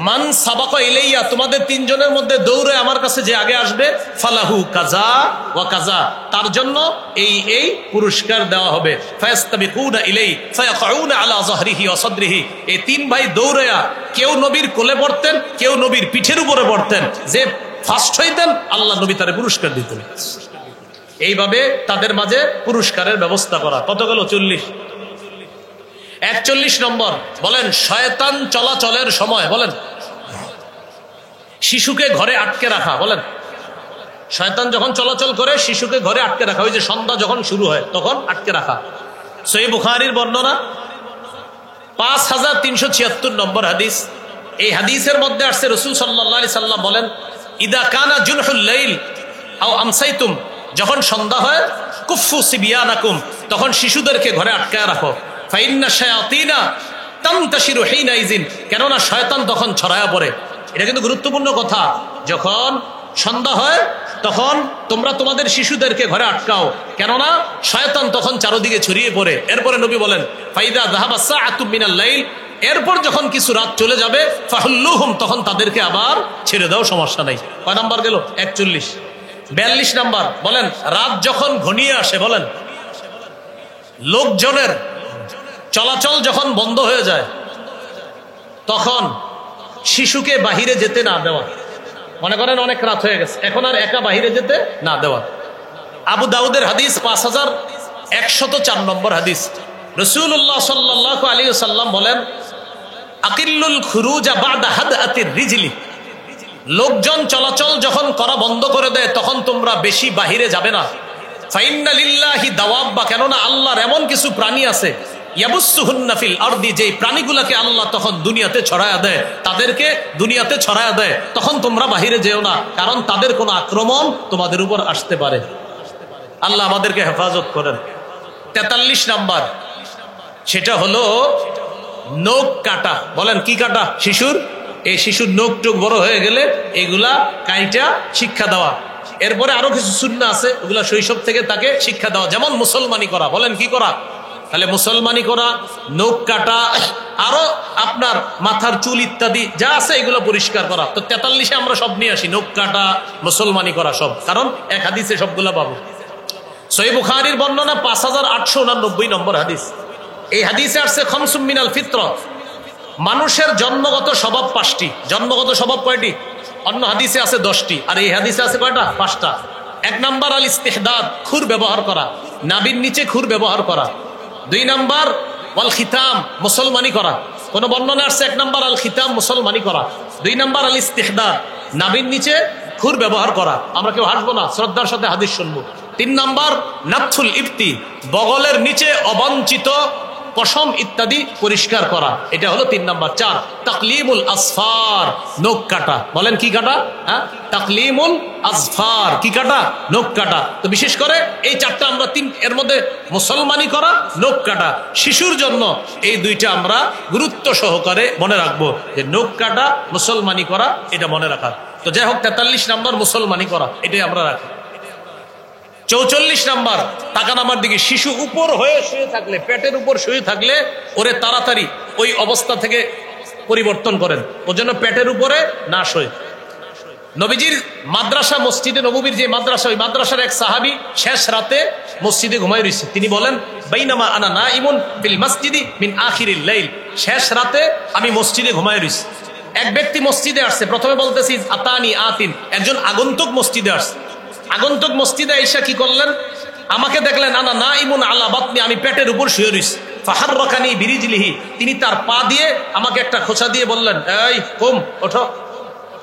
মান সাবাকা ইলাইয়া, তোমাদের তিনজনের মধ্যে দৌড়ে আমার কাছে যে আগে আসবে, ফালাহু কাজা ওয়া কাজা, তার জন্য এই এই পুরস্কার দেওয়া হবে। ফায়াস্তাবিকুনা ইলাই ফায়াকুনা আলা যাহরিহি ওয়া সাদরিহি। এই তিন ভাই দৌড়ায়া কেউ নবীর কোলে পড়তেন, কেউ নবীর পিঠের উপরে পড়তেন। যে ফার্স্ট হইতেন আল্লাহ নবী তারে পুরস্কার দিতেন। এইভাবে তাদের মাঝে পুরস্কারের ব্যবস্থা করা। কত গেল? 40। 41 নম্বর বলেন, শয়তান চলাচলের সময়, বলেন, শিশুকে ঘরে আটকে রাখা। বলেন, শয়তান যখন চলাচল করে শিশুকে ঘরে আটকে রাখা। ওই যে সন্ধ্যা যখন শুরু হয় তখন আটকে রাখা। সহিহ বুখারীর বর্ণনা 5376 নম্বর হাদিস। এই হাদিসের মধ্যে আসছে রাসূল সাল্লাল্লাহু আলাইহি সাল্লাম বলেন, ইদা কানা জুনহুল লাইল আও আমসাইতুম, যখন সন্ধ্যা হয়, কুফফু সিবিয়ানাকুম, তখন শিশুদেরকে ঘরে আটকায় রাখো। ফাইন্না শায়াতিনা তামতাশিরু হিনাইজিন, কেননা শয়তান তখন ছড়ায়া পড়ে। এটা কিন্তু গুরুত্বপূর্ণ কথা। যখন সন্ধ্যা হয় তখন তোমরা তোমাদের শিশুদেরকে ঘরে আটকাও, কেননা শয়তান তখন চারদিকে ছড়িয়ে পড়ে। এরপরে নবী বলেন, ফাইদা যাহাবা সাআতুম মিনাল লাইল, এরপর যখন কিছু রাত চলে যাবে, ফাহুল্লুহুম, তখন তাদেরকে আবার ছেড়ে দাও, সমস্যা নাই। কয় নাম্বার গেল? 41। 42 নাম্বার বলেন, রাত যখন ঘনিয়ে আসে, বলেন, লোকজনের চলাচল যখন বন্ধ হয়ে যায়, তখন শিশুকে বাহিরে যেতে না দেওয়া। মনে করেন অনেক রাত হয়ে গেছে, এখন আর একা বাহিরে যেতে না দেওয়া। আবু দাউদের হাদিস 5104 নম্বর হাদিস। রাসূলুল্লাহ সাল্লাল্লাহু আলাইহি ওয়াসাল্লাম বলেন, আকিল্লুল খুরুজা বাদা হাদআতির রিজলি, লোকজন চলাচল যখন করা বন্ধ করে দেয় তখন তোমরা বেশি বাহিরে যাবে না। ফাইন্না লিল্লাহি দাওয়াব্বা, কেননা আল্লাহর এমন কিছু প্রাণী আছে, ইয়াবুসসুহুন্না ফিল আরদি, যে প্রাণীগুলোকে আল্লাহ তখন দুনিয়াতে ছড়ায়া দেয়, তাদেরকে দুনিয়াতে ছড়ায়া দেয়, তখন তোমরা বাহিরে যেও না, কারণ তাদের কোনো আক্রমণ তোমাদের উপর আসতে পারে। আল্লাহ আমাদেরকে হেফাজত করেন। 43 নাম্বার, সেটা হলো নখ কাটা। বলেন, কি কাটা? শিশুর এই শিশুর নখ টুক বড় হয়ে গেলে এগুলা কাইটা শিক্ষা দেওয়া। এরপরে আরো কিছু সুন্নাহ আছে, ওগুলা শৈশব থেকে তাকে শিক্ষা দেওয়া, যেমন মুসলমানি করা। বলেন, কি করা? তাহলে মুসলমানি করা, নখ কাটা, আরো আপনার মাথার চুল ইত্যাদি যা আছে এগুলো পরিষ্কার করা। তো 43-এ আমরা সব নিয়ে আসি, নখ কাটা, মুসলমানি করা, সব, কারণ এক হাদিসে সবগুলা পাবো। সহিহ বুখারীর বর্ণনা 5889 নম্বর হাদিস। এই হাদিসে আসছে, খামসুম মিনাল ফিতরা, মানুষের জন্মগত স্বভাব 5টি। জন্মগত স্বভাব কয়টি? অন্য হাদিসে আছে 10টি, আর এই হাদিসে আছে কয়টা? 5টা। 1 নাম্বার আল ইস্তিহদাদ, খুর ব্যবহার করা, নাভির নিচে খুর ব্যবহার করা। 2 নাম্বার ওয়াল খিতাম, মুসলমানি করা। কোন বর্ণনা আসছে 1 নাম্বার আল খিতাম, মুসলমানি করা। 2 নাম্বার আল ইস্তিহদাদ, নাভির নিচে খুর ব্যবহার করা। আমরা কেউ হাসবো না, শ্রদ্ধার সাথে হাদিস শুনবো। 3 নাম্বার নাথুল ইফতি, বগলের নিচে অবাঞ্ছিত পশম ইত্যাদি পরিষ্কার করা, এটা হলো 3 নাম্বার। 4 তাকলিমুল আসফার, নখ কাটা। বলেন, কি কাটা? হ্যাঁ, তাকলিমুল আসফার, কি কাটা? নখ কাটা। তো বিশেষ করে এই 4টা আমরা এর মধ্যে মুসলমানি করা, নখ কাটা, শিশুর জন্য এই 2টা আমরা গুরুত্ব সহকারে মনে রাখবো, যে নখ কাটা, মুসলমানি করা, এটা মনে রাখা। তো যাই হোক, 43 নাম্বার মুসলমানি করা, এটাই আমরা রাখি। 44 নাম্বার, তাকান আমার দিকে, শিশু উপর হয়ে শুয়ে থাকলে, পেটের উপর শুয়ে থাকলে ওরে তাড়াতাড়ি ওই অবস্থা থেকে পরিবর্তন করেন, ওর জন্য পেটের উপরে না শোয়। নবীজির মাদ্রাসা, মসজিদে নববীর যে মাদ্রাসা, ওই মাদ্রাসার এক সাহাবী শেষ রাতে মসজিদে ঘুমায় রয়েছে। তিনি বলেন, বাইনামা আনা নাইমুন ফিল মসজিদি মিন আখিরিল লাইল, শেষ রাতে আমি মসজিদে ঘুমায় রয়েছি। এক ব্যক্তি মসজিদে আসছে, প্রথমে বলতেছি আতানি আতিন, একজন আগন্তুক মসজিদে আসছে। আগন্তুক মসজিদে আইসা কি করলেন? আমাকে দেখলেন, আনা নাইমুন আলা বাতনি, আমি পেটের উপর শুয়ে রইছি। ফাহাররাকানি বিরিজলিহি, তিনি তার পা দিয়ে আমাকে একটা খোঁচা দিয়ে বললেন, এই কুম, ওঠো,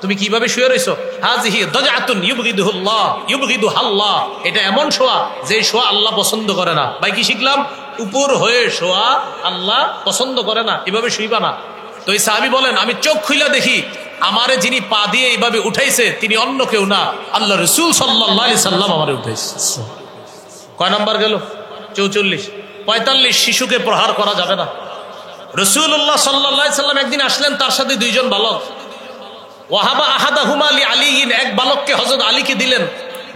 তুমি কিভাবে শুয়ে রইছো? হাযিহি দাজআতুন ইউবগিদুহুল্লাহ ইউবগিদুহাল্লাহ, এটা এমন শোয়া যে শোয়া আল্লাহ পছন্দ করে না। ভাই, কি শিখলাম? উপর হয়ে শোয়া আল্লাহ পছন্দ করে না, এভাবে শুইবা না। তো এই সাহাবী বলেন, আমি চোখ খুইলা দেখি আমারে যিনি পা দিয়ে এইভাবে উঠাইছে তিনি অন্য কেউ না, আল্লাহ রাসূল সাল্লাল্লাহু আলাইহি সাল্লাম আমারে উঠাইছে। কয় নাম্বার গেল? 44। 45, শিশুকে প্রহার করা যাবে না। রাসূলুল্লাহ সাল্লাল্লাহু আলাইহি সাল্লাম একদিন আসলেন, তার সাথে দুইজন বালক। ওয়াহাবা আহাদাহুমা লিআলিয়িন, এক বালককে হযরত আলীকে দিলেন।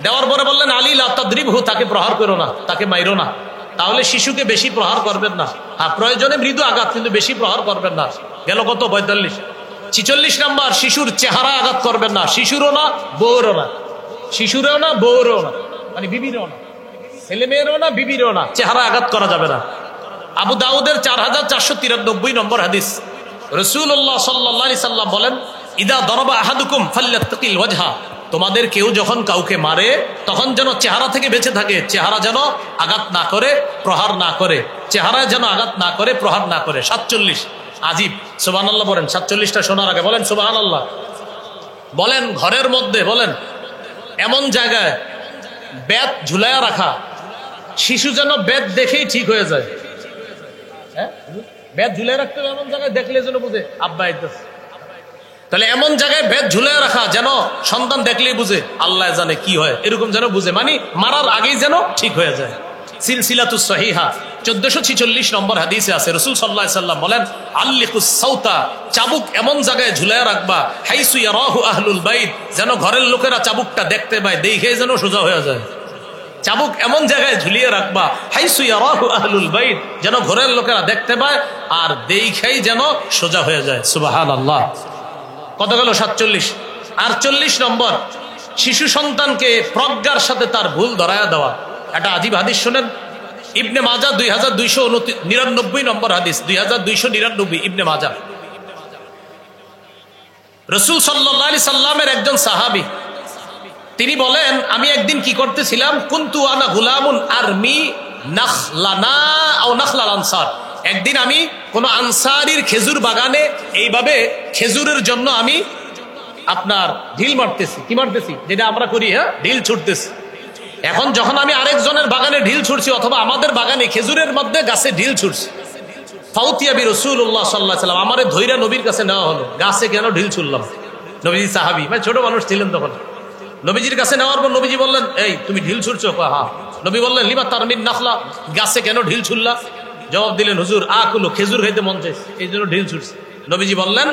দেওয়ার পরে বললেন, আলী লা তাদরিবহু, তাকে প্রহার করো না, তাকে মাইরো না। তাহলে শিশুকে বেশি প্রহার করবেন না, হ্যাঁ প্রয়োজনে মৃদু আঘাত, কিন্তু বেশি প্রহার করবেন না। গেল কত? 45। 46 নাম্বার, শিশুর চেহারা আঘাত করবেন না, শিশুরও না বউরও না, শিশুরও না বউরও না, মানে বিবিরও না, ছেলে মেয়েরও না বিবিরও না, চেহারা আঘাত করা যাবে না। আবু দাউদের 4493 নম্বর হাদিস, রাসূলুল্লাহ সাল্লাল্লাহু আলাইহি সাল্লাম বলেন, ইদা দরাবা আহাদুকুম ফাল্যাত্তাকিল ওয়াজহা, তোমাদের কেউ যখন কাউকে মারে তখন যেন চেহারা থেকে বেঁচে থাকে, চেহারা যেন আঘাত না করে, প্রহার না করে, চেহারা যেন আঘাত না করে, প্রহার না করে। 47, আজিব, সুবহানাল্লাহ বলেন। 47টা শোনার আগে বলেন সুবহানাল্লাহ। বলেন ঘরের মধ্যে, বলেন এমন জায়গায় বেত ঝুলাইয়া রাখা, শিশু যেন বেত দেখেই ঠিক হয়ে যায়। হ্যাঁ, বেত ঝুলাই রাখতে হবে এমন জায়গায়, দেখলে যেন বুঝে আব্বা আইতাছে। তাহলে এমন জায়গায় বেত ঝুলাই রাখা যেন সন্তান দেখলেই বুঝে আল্লাহ জানে কি হয়, এরকম যেন বুঝে, মানে মারার আগেই যেন ঠিক হয়ে যায়। সিলসিলাতুস সহিহা 1446 নম্বর হাদিসে আছে, রাসূল সাল্লাল্লাহু আলাইহি সাল্লাম বলেন, আল্লিকুস সাউতা, চাবুক এমন জায়গায় ঝুলাইয়া রাখবা, হাইসু ইয়ারাহু আহলুল বাইত, যেন ঘরের লোকেরা চাবুকটা দেখতে পায়, দেখে যেন সোজা হয়ে যায়। চাবুক এমন জায়গায় ঝুলিয়ে রাখবা, হাইসু ইয়ারাহু আহলুল বাইত, যেন ঘরের লোকেরা দেখতে পায় আর দেখেই যেন সোজা হয়ে যায়। সুবহানাল্লাহ। কত গেল? 47। 48 নম্বর, শিশু সন্তানকে প্রজ্ঞার সাথে তার ভুল ধরায়া দেওয়া। একটা আজীব হাদিস শোনেন, ইবনে মাজাহ 2299 নম্বর হাদিস, 2299 ইবনে মাজাহ। রাসূল সাল্লাল্লাহু আলাইহি সাল্লামের একজন সাহাবী, তিনি বলেন, আমি একদিন কি করতেছিলাম, কুনতু আনা গুলামুন আরমি নাখলানা আও নাখলাল আনসার, একদিন আমি কোন আনসারীর খেজুর বাগানে এইভাবে খেজুরের জন্য আমি আপনার ঢিল মারতেছি। কি মারতেছি? যেটা আমরা করি, হ্যাঁ, ঢিল ছুটতেছি। এখন যখন আমি আরেকজনের বাগানে ঢিল ছুটছি, অথবা আমাদের বাগানে খেজুরের মধ্যে গাছে ঢিল ছুটছি, ফাউতিয়া বি রাসূলুল্লাহ সাল্লাল্লাহু আলাইহি সাল্লাম, আমারে ধইরা নবীর কাছে নেওয়া হলো। গাছে কেন ঢিল ছুড়লাম? নবীজি সাহাবী, মানে ছোট মানুষ ছিলেন তখন। নবীজির কাছে নেওয়ার পর নবীজি বললেন, এই তুমি ঢিল ছুড়ছো? হ্যাঁ। নবী বললেন, লিমা তারমিন নাখলা, গাছে কেন ঢিল ছুড়লা? জবাব দিলেন, হুজুর আকুলু, খেজুর খাইতে মন চাইছে, এই জন্য ঢিল ছুটছে। নবীজি বললেন,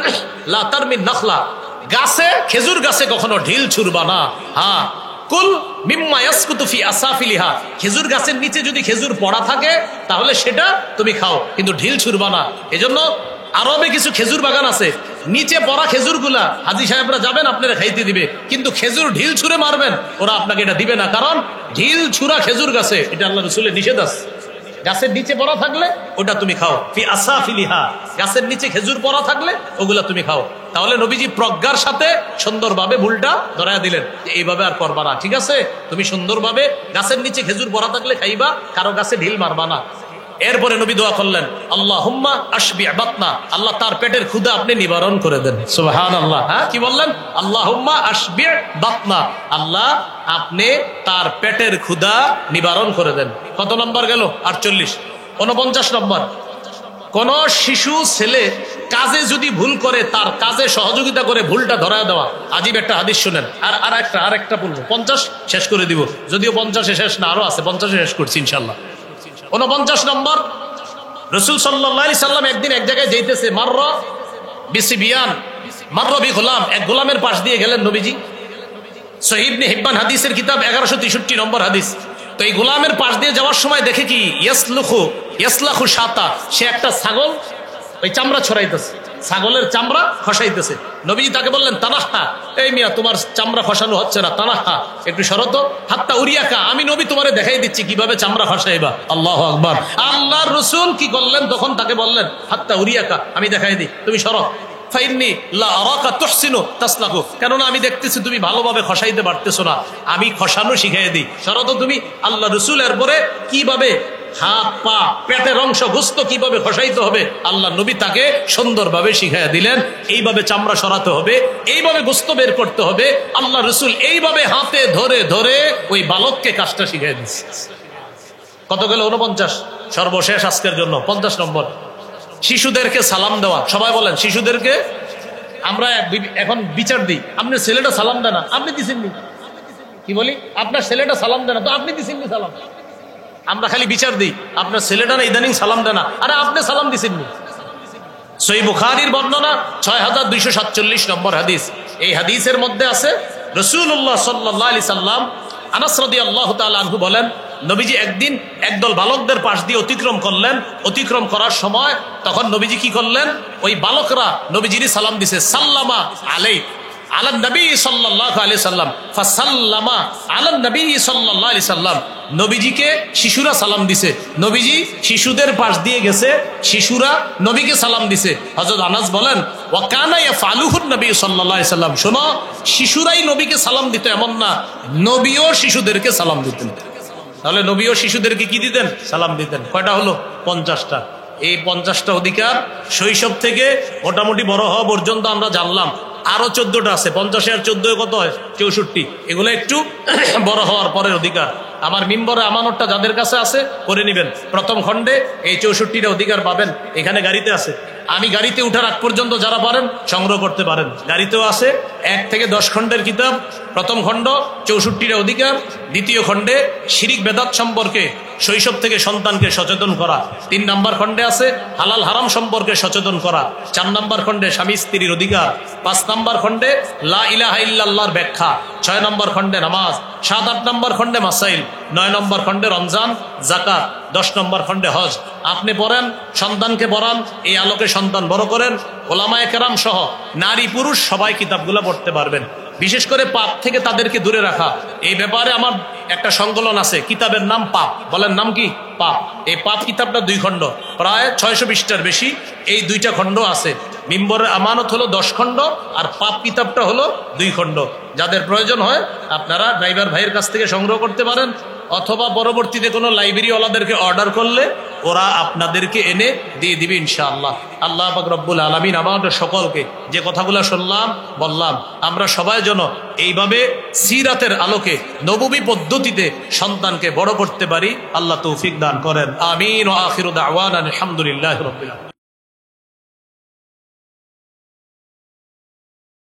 লা তারমিন নাখলা, গাছে, খেজুর গাছে কখনো ঢিল ছুড়বা না। হ্যাঁ, কুল মিম্মা ইয়াসকুতু ফি আসাফিলিহা, খেজুর গাছের নিচে যদি খেজুর পড়া থাকে তাহলে সেটা তুমি খাও, কিন্তু ঢিল ছুড়বা না। এজন্য আরবে কিছু খেজুর বাগান আছে, নিচে পড়া খেজুর গুলা হাজী সাহেবরা যাবেন আপনারা খাইতে দিবে, কিন্তু খেজুর ঢিল ছুঁড়ে মারবেন ওরা আপনাকে এটা দিবে না, কারণ ঢিল ছুঁড়া খেজুর গাছে এটা আল্লাহ রাসূলের নিষেধ আছে। গাছের নিচে পড়া থাকলে ওটা তুমি খাও, ফি আসাফিলিহা, গাছের নিচে খেজুর পড়া থাকলে ওগুলা তুমি খাও। তাহলে নবীজি প্রজ্ঞার সাথে সুন্দরভাবে ভুলটা ধরায়া দিলেন, যে এইভাবে আর করবা না, ঠিক আছে? তুমি সুন্দরভাবে গাছের নিচে খেজুর পড়া থাকলে খাইবা, কারো গাছে ঢিল মারবা না। এরপরে নবী দোয়া করলেন, আল্লাহুম্মা আশবি বাতনা, আল্লাহ তার পেটের ক্ষুধা আপনি নিবারণ করে দেন। সুবহানাল্লাহ। হ্যাঁ, কি বললেন? আল্লাহুম্মা আশবি বাতনা, আল্লাহ আপনি তার পেটের ক্ষুধা নিবারণ করে দেন। কত নম্বর গেল? 48। 49 নম্বর, কোন শিশু ছেলে কাজে যদি ভুল করে তার কাজে সহযোগিতা করে ভুলটা ধরায় দেওয়া। আজীব একটা হাদিস শুনেন, আরেকটা বলবো, 50 শেষ করে দিব, যদিও 50-এ শেষ না, আরো আছে, 50-এ শেষ করছি ইনশাল্লাহ। 49 নম্বর, রাসূল সাল্লাল্লাহু আলাইহি সাল্লাম একদিন এক জায়গায় যাইতেছে, মাররা বিসিবিয়ান, মাররা বি গোলাম, এক গোলামের পাশ দিয়ে গেলেন নবীজি। সহিহ ইবনে হিব্বান হাদিসের কিতাব 1163 নম্বর হাদিস। তো এই গোলামের পাশ দিয়ে যাওয়ার সময় দেখে কি, ইয়াসলাখু শাতা, সে একটা ছাগল ওই চামড়া ছড়াইতেছে, ছাগলের চামড়া খসাইতেছে। নবীজি তাকে বললেন, তানাহা, এই মিয়া তোমার চামড়া খসানো হচ্ছে না, তানাহা, একটু সরত, হাত্তা উরিয়াকা, আমি নবী তোমারে দেখাই দিচ্ছি কিভাবে চামড়া খসাইবা। আল্লাহু আকবার। আল্লাহর রাসূল কি করলেন তখন? তাকে বললেন, হাত্তা উরিয়াকা, আমি দেখাই দিই, তুমি সরো। ফাইন্নি লা আরাকা তুহসিনু তাসলাকু, কেননা আমি দেখতেছি তুমি ভালোভাবে খসাইতে পারতেছো না, আমি খসানো শিখাই দিই, সরো তো তুমি। আল্লাহ রাসূল এরপরে কিভাবে হাত পা পেটের অংশ গোস্ত কিভাবে খসাইতে হবে আল্লাহ নবী তাকে সুন্দরভাবে শিখাইয়া দিলেন। এইভাবে চামড়া সরাতে হবে, এইভাবে গোস্ত বের করতে হবে। আল্লাহ রাসূল এইভাবে হাতে ধরে ধরে ওই বালককে কাজটা শিখাই দিচ্ছে। কত গেল? 49। সর্বশেষ আজকের জন্য 50 নম্বর, শিশুদেরকে সালাম দেওয়া। সবাই বলেন, শিশুদেরকে আমরা এখন বিচার দিই, আপনার ছেলেটা সালাম দেয় না, আপনি দিছেননি। কি বলি, আপনার ছেলেটা সালাম দেয় না, তো আপনি দিছেননি সালাম। আমরা খালি বিচার দিই, আপনার ছেলেটা না ইদানিং সালাম দেয় না, আরে আপনি সালাম দিছেননি। সহিহ বুখারীর বর্ণনা ৬২৪৭ নম্বর হাদিস। এই হাদিসের মধ্যে আছে রাসূলুল্লাহ সাল্লাল্লাহু আলাইহি সাল্লাম, আনাস রাদিয়াল্লাহু তাআলা আনহু বলেন, নবীজি একদিন একদল বালকদের পাশ দিয়ে অতিক্রম করলেন। অতিক্রম করার সময় তখন নবীজি কি করলেন, ওই বালকরা নবীজির সালাম দিছে, সাল্লামা আলাইহি আলান নবী সাল্লাল্লাহু আলাইহি সাল্লাম ফাসাল্লামা আলান নবী সাল্লাল্লাহু আলাইহি সাল্লাম। নবীজিকে শিশুরা সালাম দিছে, নবীজি শিশুদের পাশ দিয়ে গেছে, শিশুরা নবীকে সালাম দিছে। হযরত আনাস বলেন, ওয়া কানা ইয়াফআলুহুন নবী সাল্লাল্লাহু আলাইহি সাল্লাম, শোনো, শিশুরাই নবীকে সালাম দিত এমন না, নবীও শিশুদেরকে সালাম দিতেন। তাহলে নবীও শিশুদেরকে কি দিতেন, সালাম দিতেন। কয়টা হলো, 50টা। এই 50টা অধিকার শৈশব থেকে মোটামুটি বড় হওয়া পর্যন্ত আমরা জানলাম। আরো 14টা আছে, 50 আর 14 কত হয়, 64। এগুলো একটু বড় হওয়ার পরের অধিকার। আমার মিম্বরে আমানতটা যাদের কাছে আছে করে নিবেন। প্রথম খণ্ডে এই 64টা অধিকার পাবেন, এখানে গাড়িতে আছে। আমি গাড়িতে উঠার আগ পর্যন্ত যারা পারেন সংগ্রহ করতে পারেন, গাড়িতেও আছে। 1 থেকে 10 খণ্ডের কিতাব, প্রথম খণ্ড 64টা অধিকার, দ্বিতীয় খণ্ডে শিরিক বেদাত সম্পর্কে শৈশব থেকে সন্তানকে সচেতন করা, 3 নম্বর খণ্ডে আছে হালাল হারাম সম্পর্কে সচেতন করা, 4 নম্বর খণ্ডে স্বামী স্ত্রীর অধিকার, 5 নম্বর খণ্ডে লা ইলাহা ইল্লাল্লাহর ব্যাখ্যা, 6 নম্বর খণ্ডে নামাজ, 7, 8 নম্বর খণ্ডে মাসাইল, 9 নম্বর খণ্ডে রমজান জাকাত, 10 নম্বর খণ্ডে হজ। আপনি পড়েন, সন্তানকে পড়ান, এই আলোকে সন্তান বড় করেন। ওলামায়ে কেরাম সহ নারী পুরুষ সবাই কিতাবগুলো পড়তে পারবেন। বিশেষ করে পাপ থেকে তাদেরকে দূরে রাখা, এই ব্যাপারে আমার একটা সংকলন আছে, কিতাবের নাম পাপ। বলেন নাম কি? পাপ। এই পাপ কিতাবটা 2 খণ্ড, প্রায় 620 পৃষ্ঠার বেশি। এই 2টা খণ্ড আছে। মিম্বরের আমানত হলো 10 খণ্ড, আর পাপ কিতাবটা হলো 2 খণ্ড। যাদের প্রয়োজন হয় আপনারা ড্রাইভার ভাইয়ের কাছ থেকে সংগ্রহ করতে পারেন, অথবা পরবর্তীতে কোনো লাইব্রেরিওয়ালাদেরকে অর্ডার করলে ওরা আপনাদেরকে এনে দিয়ে দিবে ইনশাআল্লাহ। আল্লাহ পাক রব্বুল আলামিন আমাদের সকলকে যে কথাগুলো শুনলাম বললাম, আমরা সবাই যেন এইভাবে সিরাতের আলোকে নববী পদ্ধতিতে সন্তানকে বড় করতে পারি, আল্লাহ তৌফিক দান করেন। আমিন। ওয়া আখিরু দাওয়ানা আলহামদুলিল্লাহি রাব্বিল আলামিন।